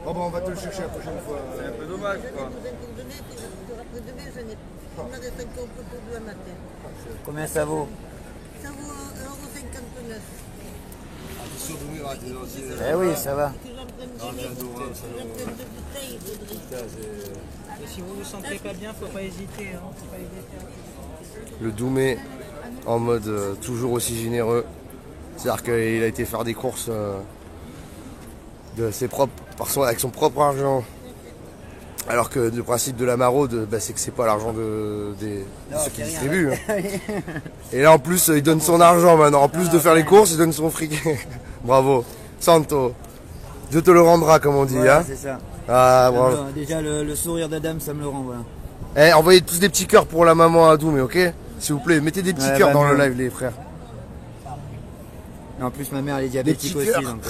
Bon, bah, on va te le chercher la prochaine fois. C'est un peu dommage, quoi. Après-demain, j'en ai plus. Il me reste encore un peu pour demain matin. Combien ça vaut? Ça vaut 1,59 €. Eh oui, ça va. Que j'en prenne deux bouteilles, Audrey. Et si vous vous sentez pas bien, faut pas hésiter. Hein. Faut pas hésiter. Le Doumé en mode toujours aussi généreux. C'est-à-dire qu'il a été faire des courses de ses propres, avec son propre argent. Alors que le principe de la maraude, bah, c'est que c'est pas l'argent de ceux qui distribuent. Hein. Et là en plus, il donne son argent maintenant. En plus de faire les courses, il donne son fric. Bravo. Santo. Dieu te le rendra, comme on dit. Voilà, Hein. c'est ça. Ah, bravo. Déjà, le sourire d'Adam, ça me le renvoie. Eh, envoyez tous des petits cœurs pour la maman à Doumé, ok? S'il vous plaît, mettez des petits Ouais, cœurs bah, dans le mieux. live, les frères. Et en plus, ma mère, elle est diabétique petits aussi. cœurs. Donc,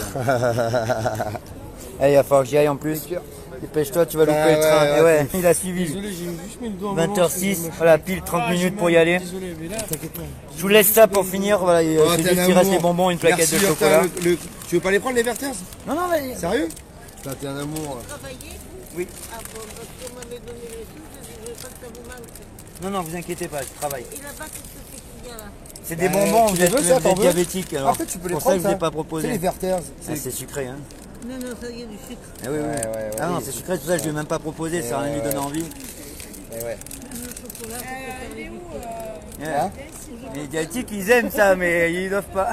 il va falloir que j'y aille en plus. Dépêche-toi, tu vas louper le train. Et ouais, il a suivi. Désolé, j'ai juste mis le doigt. 20h06, voilà, pile 30 minutes pour y aller. Désolé, mais là, t'inquiète pas. Je vous laisse ça pour finir. Voilà, c'est juste qu'il reste les bonbons, une plaquette Merci, de chocolat. Tu veux pas les prendre, les Werther's? Non, non, vas-y. Sérieux? Putain, t'es un amour. Travailler? Oui. Ah bon, parce qu'on m'avait donné les sous, je ne veux pas que ça vous manque. Non, non, vous inquiétez pas, je travaille. Et là-bas, qu'est-ce que c'est qu'il y a là? C'est des bonbons, tu vous les êtes, veux, ça, vous t'en êtes veux diabétique. Alors, Après, tu peux les pour ça, prendre. je vous ai pas proposé. C'est les Werther's. Ah, c'est sucré, hein. Non, non, ça y est, du sucre. Ah oui, oui. Ah non, c'est sucré, tout ça, je lui ai même pas proposé, ça n'a rien lui donné envie. Eh ouais. Le chocolat, ça peut faire les goûter. Ouais. Les diabétiques, ils aiment ça, mais ils doivent pas.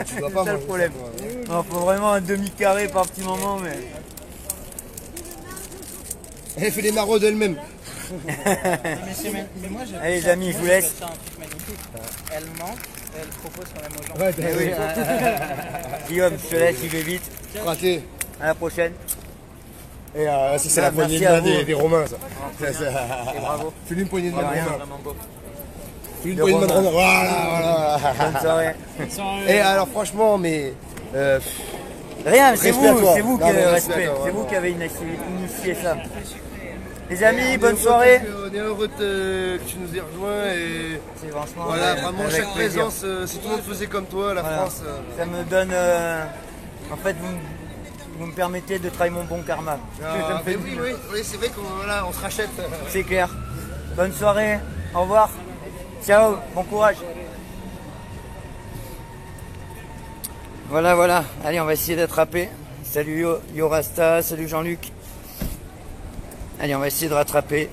Tu dois pas C'est ça le manger problème. ça, toi. Non, faut vraiment un demi-carré par petit moment, mais. Elle fait les maraudes elle-même. Mais moi, j'ai Allez, les amis, je vous laisse. C'est un truc magnifique. Elle ment, elle propose quand même aux gens. Ouais, Eh oui. Guillaume, je te laisse, il va vite. Raté. À la prochaine. Et ça, c'est la poignée Merci de à main vous. des Romains, ça. Et bravo. Fais-lui une poignée de main de Rien, Romain. vraiment beau. Fais-lui une De poignée de main de Romain. Romain. Voilà. Bonne soirée. Et alors, franchement, mais. Rien, c'est Respect à vous, toi. c'est vous qui Non, mais avez respect à respect. toi, C'est vraiment. vous qui avez initié ça. Les amis, bonne soirée. On est heureux que tu nous aies rejoints et C'est franchement. voilà, vraiment avec chaque plaisir. présence, si tout le monde faisait comme toi, la Voilà. France. Ça me donne. En fait, vous me permettez de travailler mon bon karma. Ça me fait Mais du oui, bien. oui, oui, c'est vrai qu'on voilà, on se rachète. C'est clair. Bonne soirée. Au revoir. Ciao. Bon courage. Voilà, voilà. Allez, on va essayer d'attraper. Salut Yorasta. Salut Jean-Luc. Allez, on va essayer de rattraper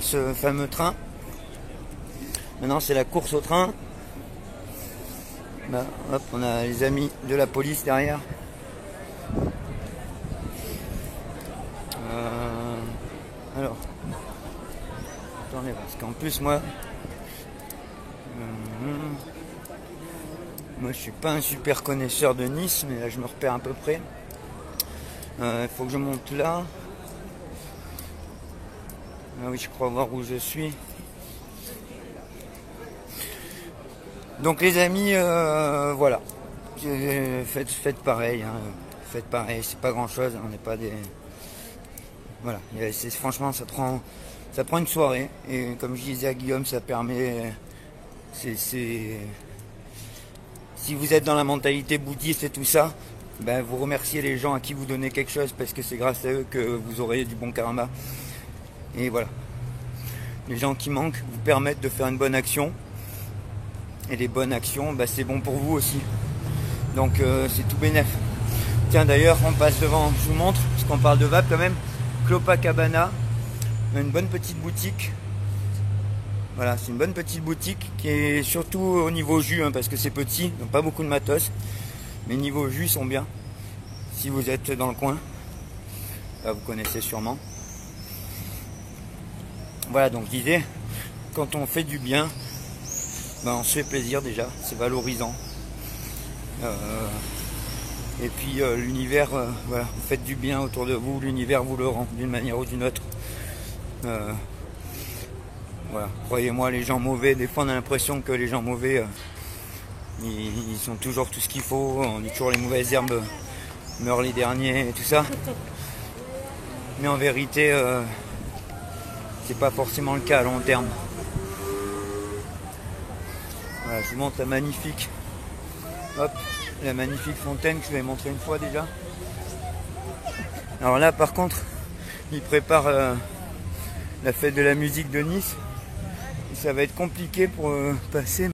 ce fameux train. Maintenant, c'est la course au train. Bah, hop, on a les amis de la police derrière. Alors, attendez, parce qu'en plus, moi, je suis pas un super connaisseur de Nice, mais là, je me repère à peu près. Il faut que je monte là. Ah oui, je crois voir où je suis. Donc les amis, voilà, faites pareil, hein. Faites pareil, c'est pas grand chose, on n'est pas des... Voilà, franchement ça prend une soirée, et comme je disais à Guillaume, ça permet... Si vous êtes dans la mentalité bouddhiste et tout ça, ben vous remerciez les gens à qui vous donnez quelque chose, parce que c'est grâce à eux que vous aurez du bon karma. Et voilà, les gens qui manquent vous permettent de faire une bonne action. Et les bonnes actions, bah, c'est bon pour vous aussi. Donc c'est tout bénef. Tiens, d'ailleurs, on passe devant, je vous montre, parce qu'on parle de vape quand même. Copacabana, une bonne petite boutique. Voilà, c'est une bonne petite boutique qui est surtout au niveau jus, hein, parce que c'est petit, donc pas beaucoup de matos. Mais niveau jus, ils sont bien. Si vous êtes dans le coin, là, vous connaissez sûrement. Voilà, donc je disais, quand on fait du bien, ben on se fait plaisir déjà, c'est valorisant. Et puis l'univers, voilà, vous faites du bien autour de vous, l'univers vous le rend d'une manière ou d'une autre. Voilà, croyez-moi, les gens mauvais, des fois on a l'impression que les gens mauvais, ils sont toujours tout ce qu'il faut, on dit toujours les mauvaises herbes meurent les derniers et tout ça. Mais en vérité, c'est pas forcément le cas à long terme. Voilà, je vous montre la magnifique, hop, la magnifique fontaine que je vous ai montré une fois déjà. Alors là, par contre, ils préparent la fête de la musique de Nice. Et ça va être compliqué pour passer.